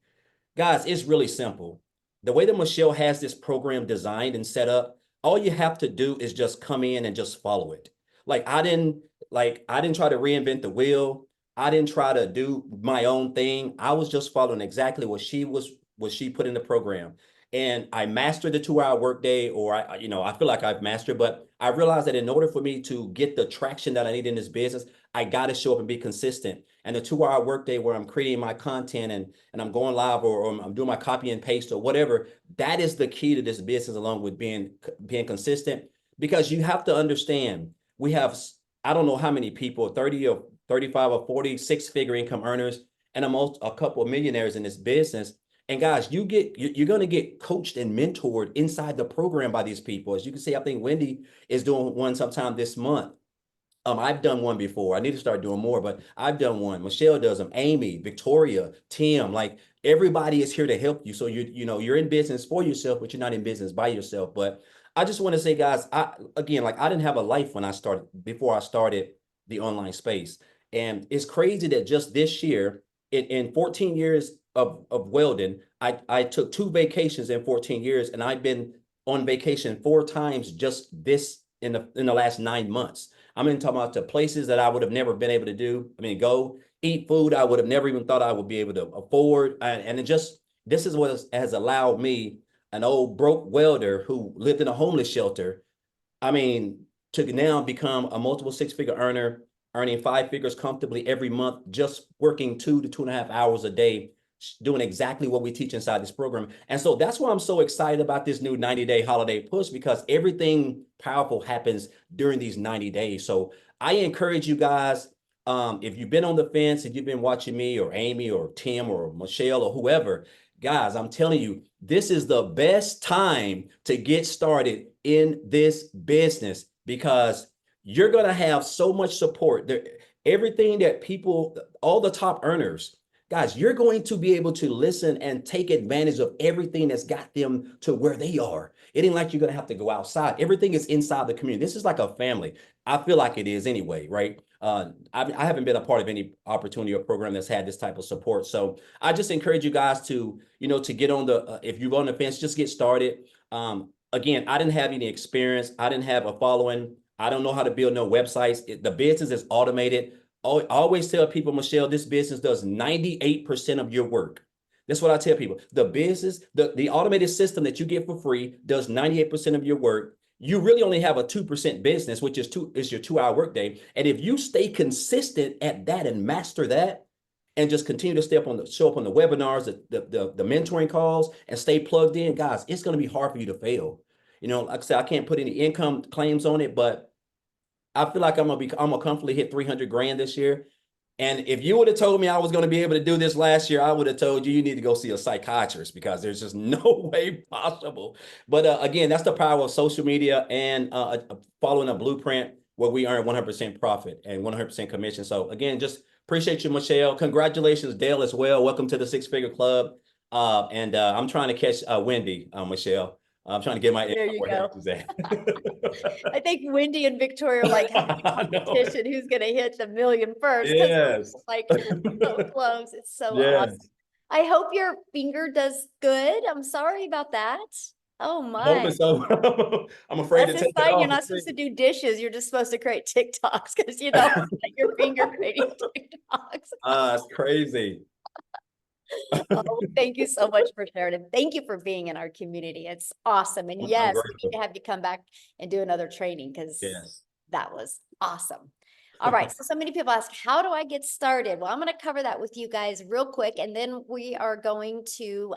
[SPEAKER 5] Guys, it's really simple. The way that Michelle has this program designed and set up, all you have to do is just come in and just follow it. I didn't try to reinvent the wheel. I didn't try to do my own thing. I was just following exactly what she put in the program. And I mastered the 2-hour workday, or I feel like I've mastered, but I realized that in order for me to get the traction that I need in this business, I got to show up and be consistent. And the 2-hour workday where I'm creating my content and I'm going live, or I'm doing my copy and paste or whatever, that is the key to this business, along with being consistent. Because you have to understand, we have, I don't know how many people, 30 or 35 or 40 six-figure income earners, and a couple of millionaires in this business. And guys, you're going to get coached and mentored inside the program by these people. As you can see, I think Wendy is doing one sometime this month. I've done one before. I need to start doing more, but I've done one. Michelle does them. Amy, Victoria, Tim, everybody is here to help you. So you're in business for yourself, but you're not in business by yourself. But I just want to say, guys, I didn't have a life before I started the online space. And it's crazy that just this year, in 14 years of welding, I took 2 vacations in 14 years, and I've been on vacation 4 times just this in the last 9 months. I'm talking about the places that I would have never been able to do. Go eat food I would have never even thought I would be able to afford. This is what has allowed me, an old broke welder who lived in a homeless shelter, to now become a multiple six-figure earner, earning 5 figures comfortably every month, just working 2 to 2.5 hours a day, doing exactly what we teach inside this program. And so that's why I'm so excited about this new 90-day holiday push, because everything powerful happens during these 90 days. So I encourage you guys, if you've been on the fence, if you've been watching me or Amy or Tim or Michelle or whoever, guys, I'm telling you, this is the best time to get started in this business, because you're going to have so much support there. Everything that people, all the top earners, guys, you're going to be able to listen and take advantage of everything that's got them to where they are. It ain't like you're going to have to go outside. Everything is inside the community. This is like a family. I feel like it is anyway, right? I haven't been a part of any opportunity or program that's had this type of support. So I just encourage you guys to get on if you're on the fence, just get started. Again, I didn't have any experience. I didn't have a following. I don't know how to build no websites. The business is automated. I always tell people, Michelle, this business does 98% of your work. That's what I tell people. The business, the automated system that you get for free does 98% of your work. You really only have a 2% business, which is your 2-hour workday. And if you stay consistent at that and master that, and just continue to show up on the webinars, the mentoring calls, and stay plugged in, guys, it's going to be hard for you to fail. Like I said, I can't put any income claims on it, but I feel like I'm gonna comfortably hit 300 grand this year. And if you would have told me I was going to be able to do this last year, I would have told you need to go see a psychiatrist, because there's just no way possible. But again, that's the power of social media and following a blueprint where we earn 100% profit and 100% commission. So again, just appreciate you, Michelle. Congratulations, Dale, as well. Welcome to the Six Figure Club. And I'm trying to catch Wendy, Michelle. I'm trying to get my
[SPEAKER 1] There you
[SPEAKER 5] where
[SPEAKER 1] go.
[SPEAKER 5] Heather's at.
[SPEAKER 1] I think Wendy and Victoria are like having a
[SPEAKER 5] I know.
[SPEAKER 1] competition who's going to hit the million first. 'Cause
[SPEAKER 5] Yes.
[SPEAKER 1] we're, so close. It's so
[SPEAKER 5] Yes.
[SPEAKER 1] awesome. I hope your finger does good. I'm sorry about that. Oh
[SPEAKER 5] I hope
[SPEAKER 1] my.
[SPEAKER 5] it's so. I'm afraid
[SPEAKER 1] That's
[SPEAKER 5] to
[SPEAKER 1] a
[SPEAKER 5] take it
[SPEAKER 1] sign
[SPEAKER 5] off.
[SPEAKER 1] you're not supposed to do dishes. You're just supposed to create TikToks, because like your finger creating TikToks.
[SPEAKER 5] It's crazy.
[SPEAKER 1] Oh, thank you so much for sharing it. Thank you for being in our community. It's awesome. And
[SPEAKER 5] I'm
[SPEAKER 1] yes, we
[SPEAKER 5] grateful.
[SPEAKER 1] need to have you come back and do another training, because
[SPEAKER 5] Yes.
[SPEAKER 1] That was awesome. All right, so many people ask, how do I get started? Well, I'm going to cover that with you guys real quick, and then we are going to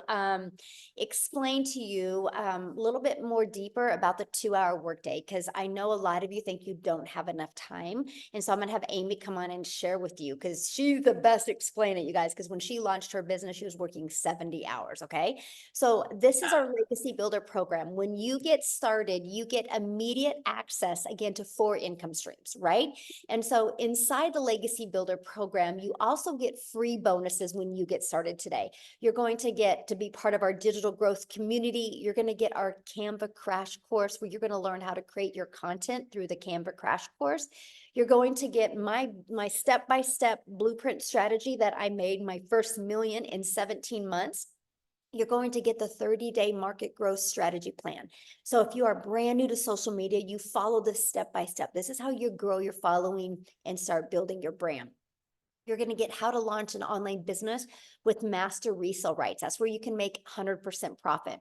[SPEAKER 1] explain to you a little bit more deeper about the 2-hour workday, because I know a lot of you think you don't have enough time. And so I'm going to have Amy come on and share with you, because she's the best explaining it, you guys, because when she launched her business, she was working 70 hours, okay? So this is our Legacy Builder program. When you get started, you get immediate access, again, to 4 income streams, right? And so inside the Legacy Builder program, you also get free bonuses when you get started today. You're going to get to be part of our digital growth community. You're going to get our Canva crash course, where you're going to learn how to create your content through the Canva crash course. You're going to get my step-by-step blueprint strategy that I made my first million in 17 months. You're going to get the 30-day market growth strategy plan. So if you are brand new to social media, you follow this step by step. This is how you grow your following and start building your brand. You're going to get how to launch an online business with master resale rights. That's where you can make 100% profit.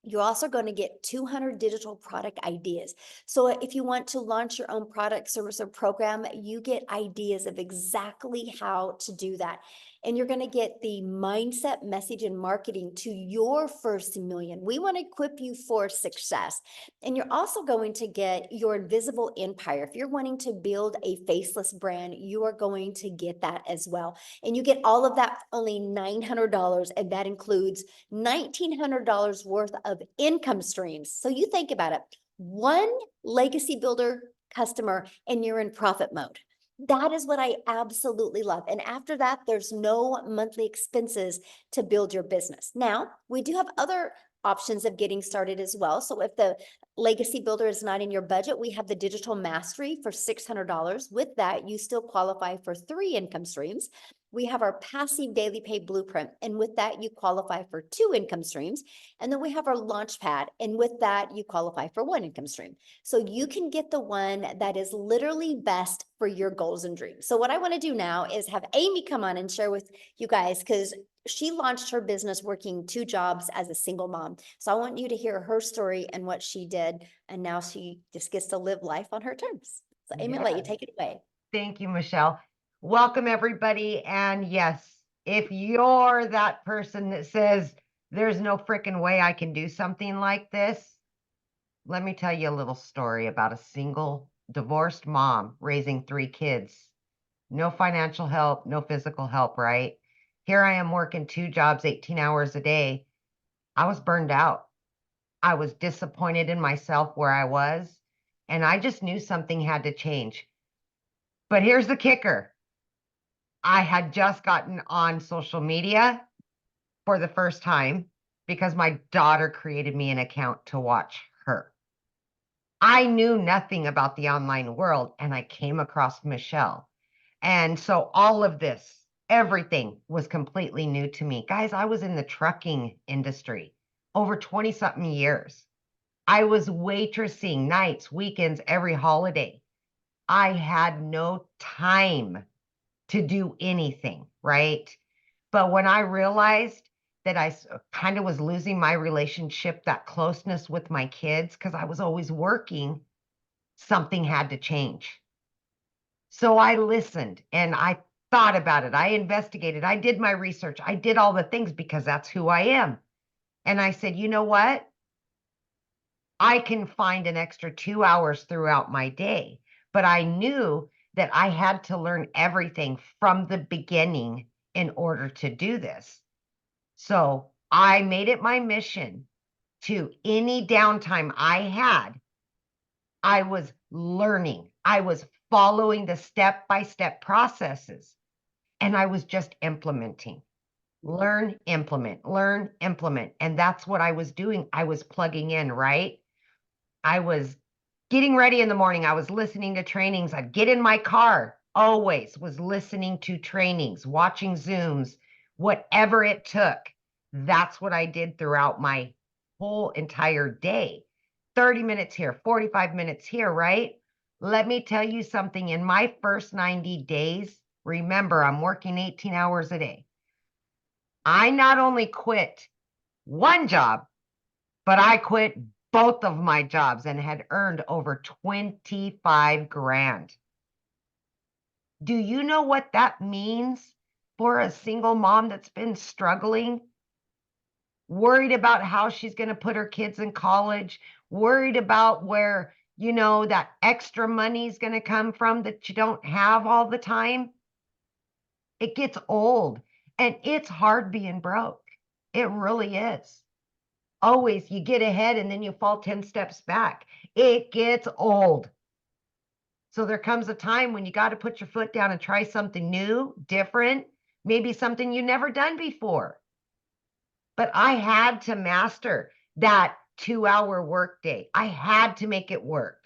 [SPEAKER 1] You're also going to get 200 digital product ideas. So if you want to launch your own product, service, or program, you get ideas of exactly how to do that. And you're going to get the mindset, message, and marketing to your first million. We want to equip you for success. And you're also going to get your invisible empire. If you're wanting to build a faceless brand, you are going to get that as well. And you get all of that for only $900, and that includes $1,900 worth of income streams. So you think about it, one Legacy Builder customer and you're in profit mode. That is what I absolutely love. And after that, there's no monthly expenses to build your business. Now, we do have other options of getting started as well. So if the Legacy Builder is not in your budget, we have the Digital Mastery for $600. With that, you still qualify for 3 income streams. We have our Passive Daily Pay Blueprint, and with that, you qualify for 2 income streams. And then we have our Launchpad, and with that, you qualify for 1 income stream. So you can get the one that is literally best for your goals and dreams. So what I want to do now is have Amy come on and share with you guys, because she launched her business working 2 jobs as a single mom. So I want you to hear her story and what she did, and now she just gets to live life on her terms. So Amy, I'll let you take it away.
[SPEAKER 6] Thank you, Michelle. Welcome, everybody. And yes, if you're that person that says, there's no freaking way I can do something like this, let me tell you a little story about a single divorced mom raising 3 kids. No financial help, no physical help, right? Here I am working 2 jobs, 18 hours a day. I was burned out. I was disappointed in myself where I was, and I just knew something had to change. But here's the kicker. I had just gotten on social media for the first time because my daughter created me an account to watch her. I knew nothing about the online world, and I came across Michelle. And so all of this, everything was completely new to me. Guys, I was in the trucking industry over 20-something years. I was waitressing nights, weekends, every holiday. I had no time to do anything, right? But when I realized that I kind of was losing my relationship, that closeness with my kids, because I was always working, something had to change. So I listened and I thought about it. I investigated. I did my research. I did all the things because that's who I am. And I said, you know what? I can find an extra 2 hours throughout my day. But I knew that I had to learn everything from the beginning in order to do this. So I made it my mission to any downtime I had, I was learning. I was following the step-by-step processes, and I was just implementing. Learn, implement, learn, implement. And that's what I was doing. I was plugging in, right? I was getting ready in the morning. I was listening to trainings. I'd get in my car, always was listening to trainings, watching Zooms, whatever it took. That's what I did throughout my whole entire day. 30 minutes here, 45 minutes here, right? Let me tell you something. In my first 90 days, remember, I'm working 18 hours a day. I not only quit 1 job, but I quit both of my jobs and had earned over 25 grand. Do you know what that means for a single mom that's been struggling? Worried about how she's going to put her kids in college, worried about where, you know, that extra money is going to come from that you don't have all the time. It gets old and it's hard being broke. It really is. Always you get ahead and then you fall 10 steps back. It gets old. So there comes a time when you got to put your foot down and try something new, different, maybe something you never done before. But I had to master that 2-hour workday. I had to make it work.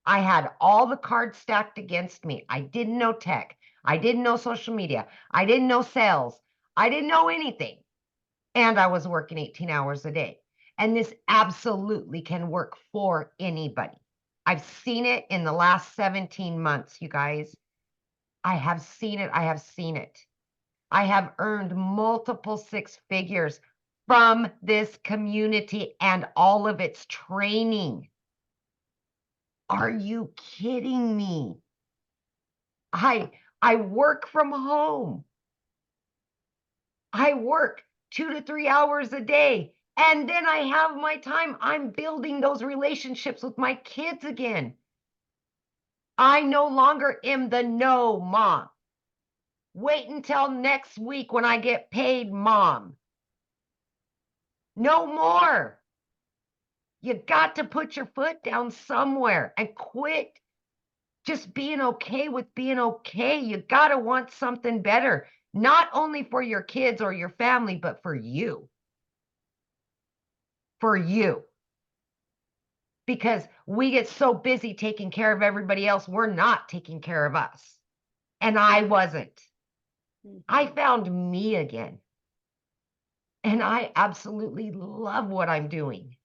[SPEAKER 6] I had all the cards stacked against me. I didn't know tech. I didn't know social media. I didn't know sales. I didn't know anything. And I was working 18 hours a day. And this absolutely can work for anybody. I've seen it in the last 17 months, you guys. I have seen it. I have seen it. I have earned multiple 6 figures from this community and all of its training. Are you kidding me? I work from home. I work 2 to 3 hours a day. And then I have my time. I'm building those relationships with my kids again. I no longer am the no mom. Wait until next week when I get paid, mom. No more. You got to put your foot down somewhere and quit just being okay with being okay. You got to want something better, not only for your kids or your family, but for you. For you. Because we get so busy taking care of everybody else, we're not taking care of us. And I wasn't. I found me again. And I absolutely love what I'm doing.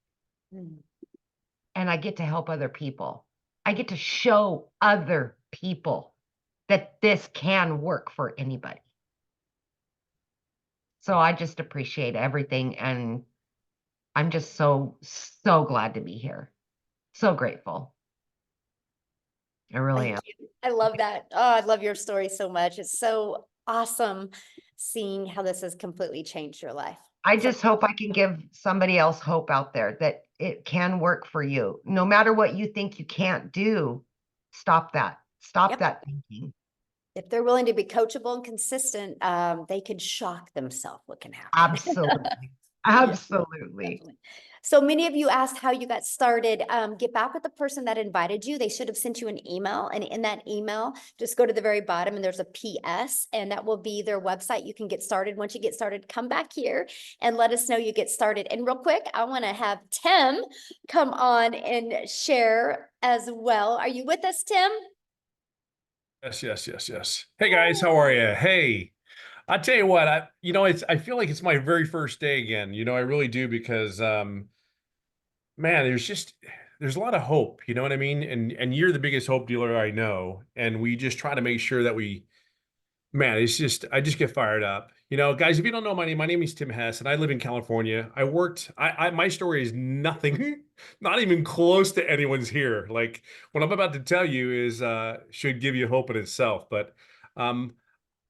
[SPEAKER 6] And I get to help other people. I get to show other people that this can work for anybody. So I just appreciate everything. And I'm just so glad to be here. So grateful. I really am.
[SPEAKER 1] Thank you. I love that. Oh, I love your story so much. It's so awesome seeing how this has completely changed your life.
[SPEAKER 6] I just hope I can give somebody else hope out there that it can work for you. No matter what you think you can't do, stop that. Stop
[SPEAKER 1] Yep.
[SPEAKER 6] that thinking.
[SPEAKER 1] If they're willing to be coachable and consistent, they could shock themselves what can happen.
[SPEAKER 6] Absolutely. Absolutely.
[SPEAKER 1] Definitely. So many of you asked how you got started. Get back with the person that invited you. They should have sent you an email. And in that email, just go to the very bottom and there's a PS and that will be their website. You can get started. Once you get started, come back here and let us know you get started. And real quick, I want to have Tim come on and share as well. Are you with us, Tim?
[SPEAKER 7] Yes. Hey guys, how are you? Hey, I tell you what, I feel like it's my very first day again. I really do because, man, there's a lot of hope. You know what I mean? And you're the biggest hope dealer I know. And we just try to make sure that man, I just get fired up. Guys, if you don't know my name is Tim Hess and I live in California. My story is nothing, not even close to anyone's here. Like what I'm about to tell you is, should give you hope in itself. But,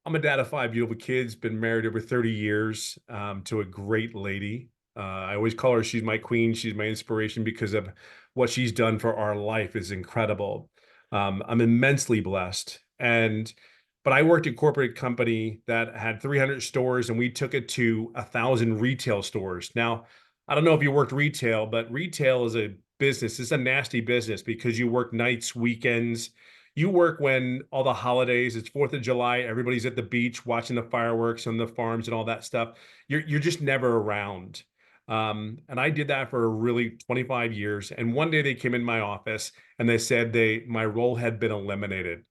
[SPEAKER 7] I'm a dad of 5 beautiful kids, been married over 30 years, to a great lady. I always call her, she's my queen. She's my inspiration because of what she's done for our life is incredible. I'm immensely blessed. But I worked at a corporate company that had 300 stores and we took it to 1,000 retail stores. Now, I don't know if you worked retail, but retail is a business. It's a nasty business because you work nights, weekends. You work when all the holidays, it's 4th of July, everybody's at the beach watching the fireworks on the farms and all that stuff. You're just never around. And I did that for really 25 years. And one day they came in my office and they said my role had been eliminated.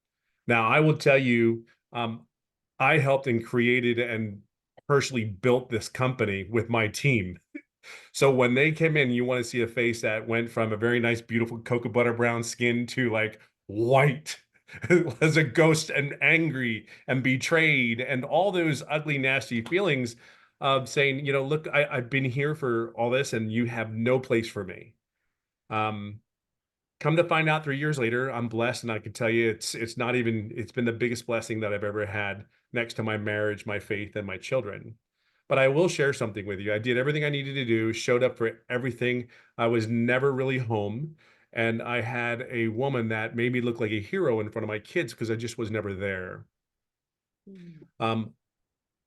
[SPEAKER 7] Now, I will tell you, I helped and created and personally built this company with my team. So when they came in, you want to see a face that went from a very nice, beautiful cocoa butter brown skin to like white as a ghost and angry and betrayed and all those ugly, nasty feelings of saying, look, I've been here for all this and you have no place for me. Come to find out 3 years later, I'm blessed, and I can tell you it's not even it's been the biggest blessing that I've ever had next to my marriage, my faith, and my children. But I will share something with you. I did everything I needed to do, showed up for everything. I was never really home. And I had a woman that made me look like a hero in front of my kids because I just was never there. Um,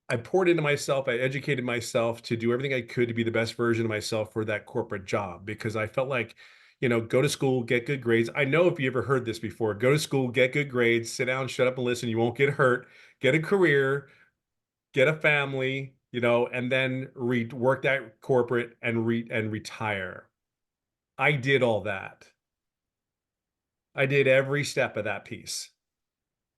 [SPEAKER 7] I poured into myself. I educated myself to do everything I could to be the best version of myself for that corporate job because I felt like, go to school, get good grades. I know if you ever heard this before, go to school, get good grades, sit down, shut up and listen. You won't get hurt, get a career, get a family, and then work that corporate and retire. I did all that. I did every step of that piece.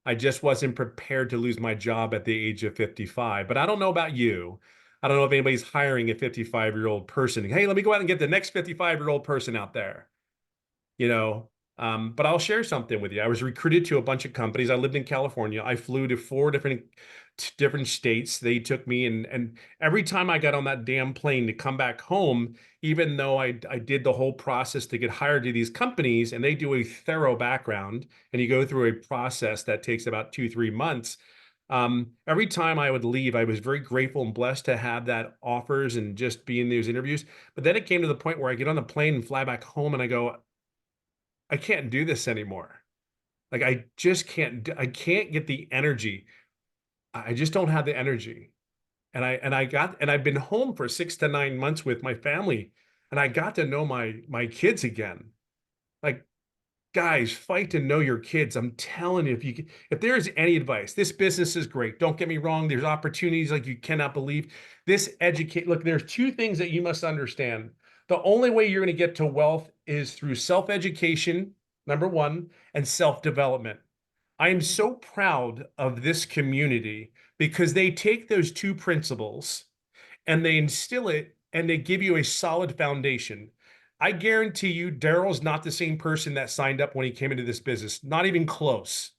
[SPEAKER 7] I just wasn't prepared to lose my job at the age of 55. But I don't know about you. I don't know if anybody's hiring a 55-year-old person. Hey, let me go out and get the next 55-year-old person out there. But I'll share something with you. I was recruited to a bunch of companies. I lived in California. I flew to 4 different states. They took me, and every time I got on that damn plane to come back home, even though I did the whole process to get hired to these companies, and they do a thorough background, and you go through a process that takes about 2-3 months. Every time I would leave, I was very grateful and blessed to have that offers and just be in those interviews. But then it came to the point where I get on the plane and fly back home, and I go, I can't do this anymore. Like I just I can't get the energy. I just don't have the energy. And I've been home for 6 to 9 months with my family, and I got to know my kids again. Like, guys, fight to know your kids. I'm telling you, if there's any advice, this business is great. Don't get me wrong. There's opportunities like you cannot believe. Look, there's 2 things that you must understand. The only way you're going to get to wealth is through self-education, number 1, and self-development. I am so proud of this community because they take those 2 principles and they instill it and they give you a solid foundation. I guarantee you, Daryl's not the same person that signed up when he came into this business, not even close.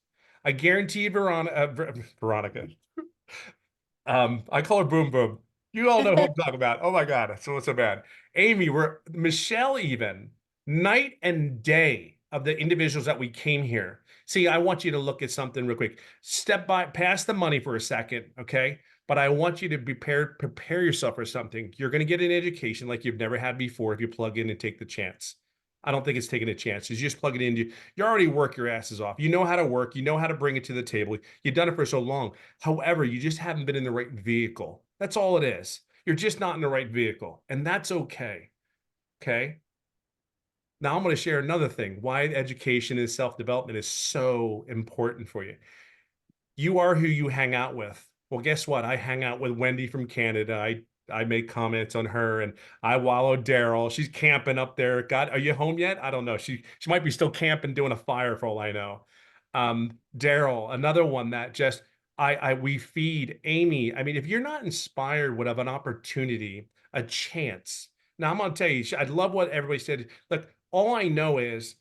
[SPEAKER 7] I guarantee you, Veronica. I call her Boom Boom. You all know who I'm talking about. Oh my God, so what's so bad? Amy, Michelle, even night and day of the individuals that we came here. See, I want you to look at something real quick. Past the money for a second, okay? But I want you to prepare yourself for something. You're going to get an education like you've never had before if you plug in and take the chance. I don't think it's taking a chance. You just plug it in. You already work your asses off. You know how to work. You know how to bring it to the table. You've done it for so long. However, you just haven't been in the right vehicle. That's all it is. You're just not in the right vehicle. And that's okay. Okay. Now I'm going to share another thing, why education and self-development is so important for you. You are who you hang out with. Well, guess what? I hang out with Wendy from Canada. I make comments on her, and I wallow Daryl. She's camping up there. God, are you home yet? I don't know. She might be still camping, doing a fire for all I know. Daryl, another one that just we feed. Amy, I mean, if you're not inspired with an opportunity, a chance. Now I'm gonna tell you, I love what everybody said. Look, all I know is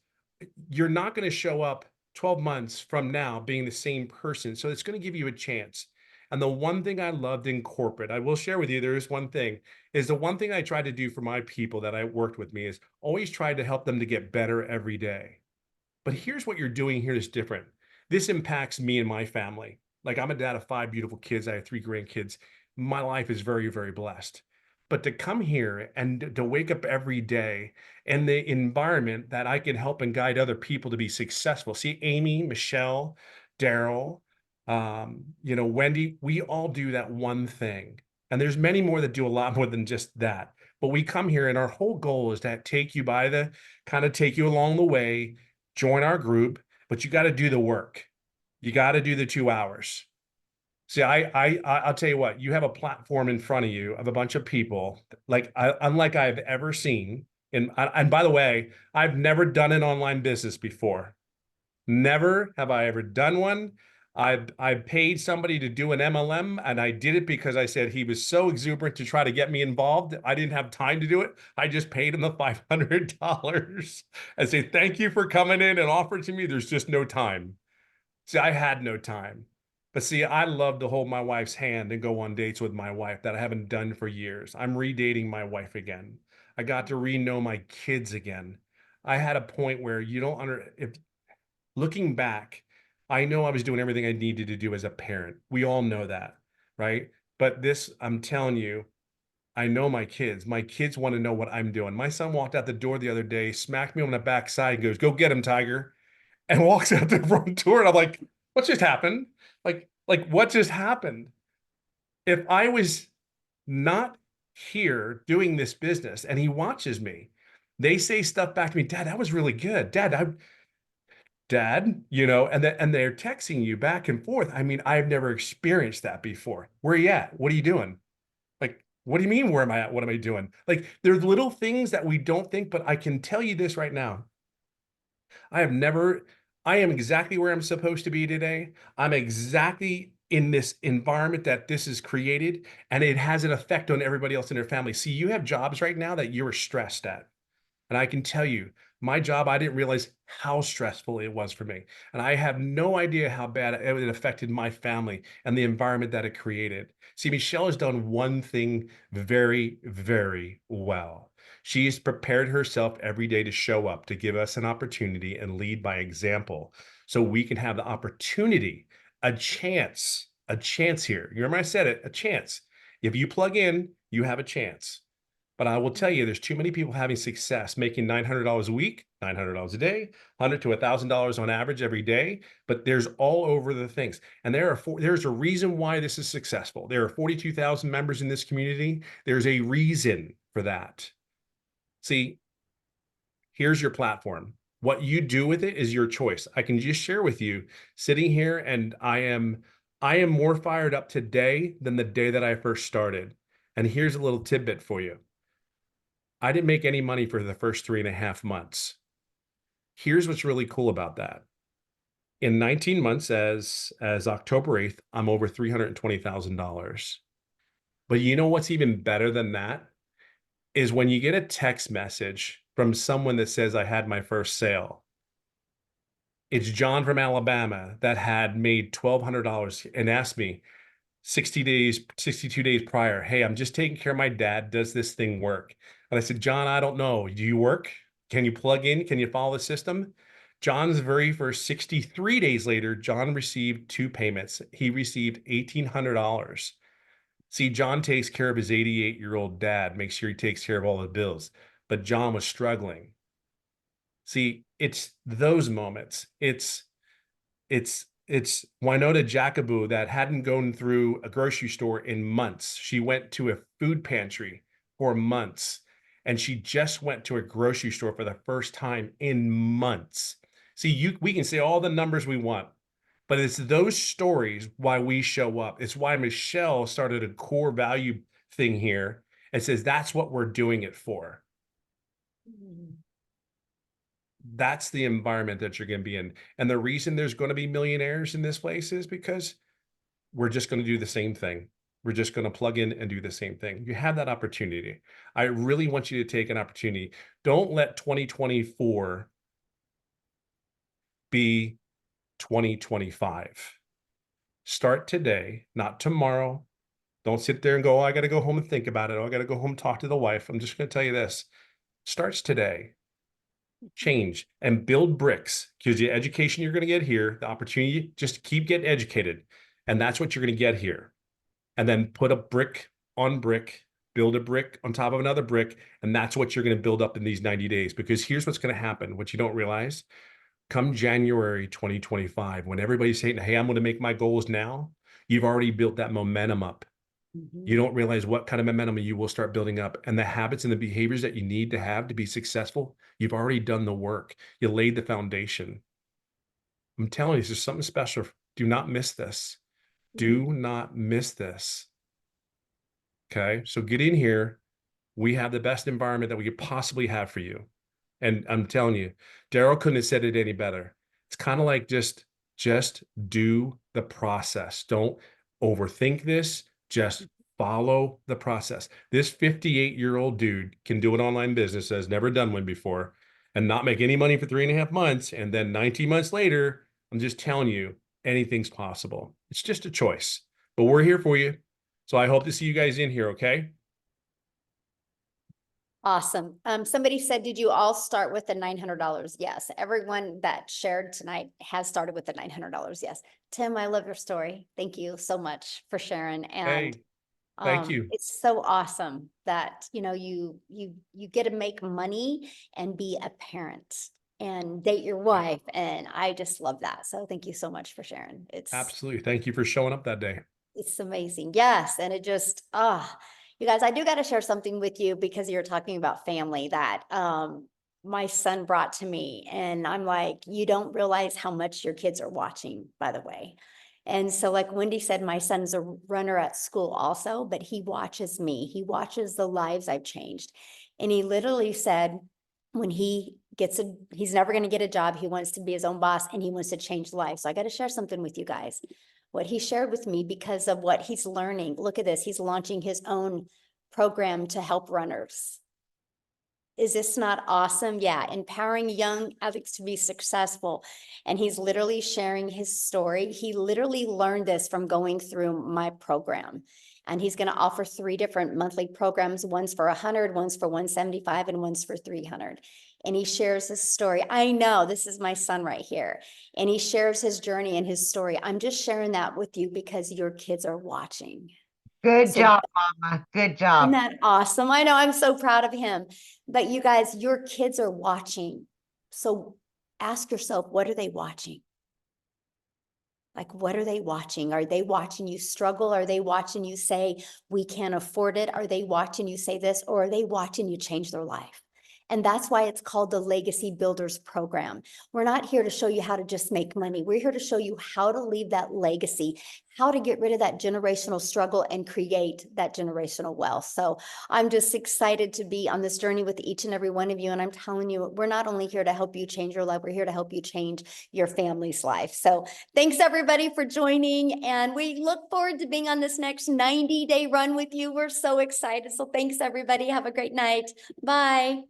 [SPEAKER 7] you're not going to show up 12 months from now being the same person. So it's going to give you a chance. And the one thing I loved in corporate, I will share with you, there is one thing, is the one thing I try to do for my people that I worked with me is always try to help them to get better every day. But here's what you're doing here is different. This impacts me and my family. Like I'm a dad of 5 beautiful kids. I have 3 grandkids. My life is very, very blessed. But to come here and to wake up every day in the environment that I can help and guide other people to be successful. See, Amy, Michelle, Daryl, Wendy, we all do that one thing. And there's many more that do a lot more than just that. But we come here and our whole goal is to take you along the way, join our group, but you got to do the work. You got to do the 2 hours. See, I'll tell you what, you have a platform in front of you of a bunch of people unlike I've ever seen. And by the way, I've never done an online business before. Never have I ever done one. I paid somebody to do an MLM, and I did it because I said he was so exuberant to try to get me involved. I didn't have time to do it. I just paid him the $500 and say, thank you for coming in and offering to me. There's just no time. See, I had no time. But see, I love to hold my wife's hand and go on dates with my wife that I haven't done for years. I'm redating my wife again. I got to re-know my kids again. I had a point where you don't if looking back, I know I was doing everything I needed to do as a parent. We all know that, right? But this, I'm telling you, I know my kids. My kids want to know what I'm doing. My son walked out the door the other day, smacked me on the backside, and goes, "Go get him, Tiger," and walks out the front door. And I'm like, "What just happened? Like what just happened?" If I was not here doing this business and he watches me, they say stuff back to me, "Dad, that was really good. Dad, and they're texting you back and forth. I mean, I've never experienced that before. Where are you at? What are you doing? Like, what do you mean, where am I at? What am I doing?" Like, there's little things that we don't think, but I can tell you this right now. I am exactly where I'm supposed to be today. I'm exactly in this environment that this is created, and it has an effect on everybody else in their family. See, you have jobs right now that you're stressed at. And I can tell you, my job, I didn't realize how stressful it was for me. And I have no idea how bad it affected my family and the environment that it created. See, Michelle has done one thing very, very well. She's prepared herself every day to show up, to give us an opportunity and lead by example so we can have the opportunity, a chance here. You remember I said it, a chance. If you plug in, you have a chance. But I will tell you, there's too many people having success, making $900 a week, $900 a day, $100 to $1,000 on average every day. But there's all over the things. And there's a reason why this is successful. There are 42,000 members in this community. There's a reason for that. See, here's your platform. What you do with it is your choice. I can just share with you, sitting here, and I am more fired up today than the day that I first started. And here's a little tidbit for you. I didn't make any money for the first 3.5 months. Here's what's really cool about that. In 19 months, as October 8th, I'm over $320,000. But you know what's even better than that? Is when you get a text message from someone that says, "I had my first sale." It's John from Alabama that had made $1,200 and asked me 62 days prior, "Hey, I'm just taking care of my dad. Does this thing work?" And I said, "John, I don't know. Do you work? Can you plug in? Can you follow the system?" John's very first 63 days later, John received 2 payments. He received $1,800. See, John takes care of his 88-year-old dad, makes sure he takes care of all the bills. But John was struggling. See, it's those moments. It's Winona Jacobu that hadn't gone through a grocery store in months. She went to a food pantry for months, and she just went to a grocery store for the first time in months. See, we can say all the numbers we want, but it's those stories why we show up. It's why Michelle started a core value thing here and says that's what we're doing it for. That's the environment that you're going to be in. And the reason there's going to be millionaires in this place is because we're just going to do the same thing. We're just going to plug in and do the same thing. You have that opportunity. I really want you to take an opportunity. Don't let 2024 be 2025. Start today, not tomorrow. Don't sit there and go, "Oh, I got to go home and think about it. Oh, I got to go home and talk to the wife." I'm just going to tell you this. Starts today. Change and build bricks, because the education you're going to get here, the opportunity, just keep getting educated. And that's what you're going to get here. And then put a brick on brick, build a brick on top of another brick. And that's what you're going to build up in these 90 days. Because here's what's going to happen, what you don't realize. Come January 2025, when everybody's saying, "Hey, I'm going to make my goals now," you've already built that momentum up. You don't realize what kind of momentum you will start building up, and the habits and the behaviors that you need to have to be successful. You've already done the work. You laid the foundation. I'm telling you, there's something special. Do not miss this. Do not miss this. Okay. So get in here. We have the best environment that we could possibly have for you. And I'm telling you, Daryl couldn't have said it any better. It's kind of like just do the process. Don't overthink this. Just follow the process. This 58-year-old dude can do an online business, has never done one before, and not make any money for 3.5 months. And then 19 months later, I'm just telling you, anything's possible. It's just a choice, but we're here for you. So I hope to see you guys in here. Okay.
[SPEAKER 1] Awesome. Somebody said, did you all start with the $900? Yes. Everyone that shared tonight has started with the $900. Yes. Tim, I love your story. Thank you so much for sharing. And
[SPEAKER 7] Hey, thank you.
[SPEAKER 1] it's so awesome that, you get to make money and be a parent and date your wife. And I just love that. So thank you so much for sharing.
[SPEAKER 7] Absolutely. Thank you for showing up that day.
[SPEAKER 1] It's amazing. Yes. And it just, you guys, I do got to share something with you because you're talking about family that, my son brought to me, and I'm like, you don't realize how much your kids are watching, by the way. And so like Wendy said, my son's a runner at school also, but he watches me. He watches the lives I've changed. And he literally said, when he gets he's never going to get a job. He wants to be his own boss and he wants to change lives. So I got to share something with you guys. What he shared with me because of what he's learning. Look at this. He's launching his own program to help runners. Is this not awesome? Yeah, empowering young athletes to be successful. And he's literally sharing his story. He literally learned this from going through my program. And he's going to offer 3 different monthly programs. One's for 100, one's for 175, and one's for 300. And he shares his story. I know this is my son right here. And he shares his journey and his story. I'm just sharing that with you because your kids are watching.
[SPEAKER 6] Good
[SPEAKER 1] So-
[SPEAKER 6] job, Mama. Good
[SPEAKER 1] Isn't
[SPEAKER 6] job.
[SPEAKER 1] that awesome? I know, I'm so proud of him. But you guys, your kids are watching. So ask yourself, what are they watching? Like, what are they watching? Are they watching you struggle? Are they watching you say, we can't afford it? Are they watching you say this? Or are they watching you change their life? And that's why it's called the Legacy Builders Program. We're not here to show you how to just make money. We're here to show you how to leave that legacy, how to get rid of that generational struggle and create that generational wealth. So I'm just excited to be on this journey with each and every one of you. And I'm telling you, we're not only here to help you change your life, we're here to help you change your family's life. So thanks everybody for joining. And we look forward to being on this next 90-day run with you. We're so excited. So thanks everybody. Have a great night. Bye.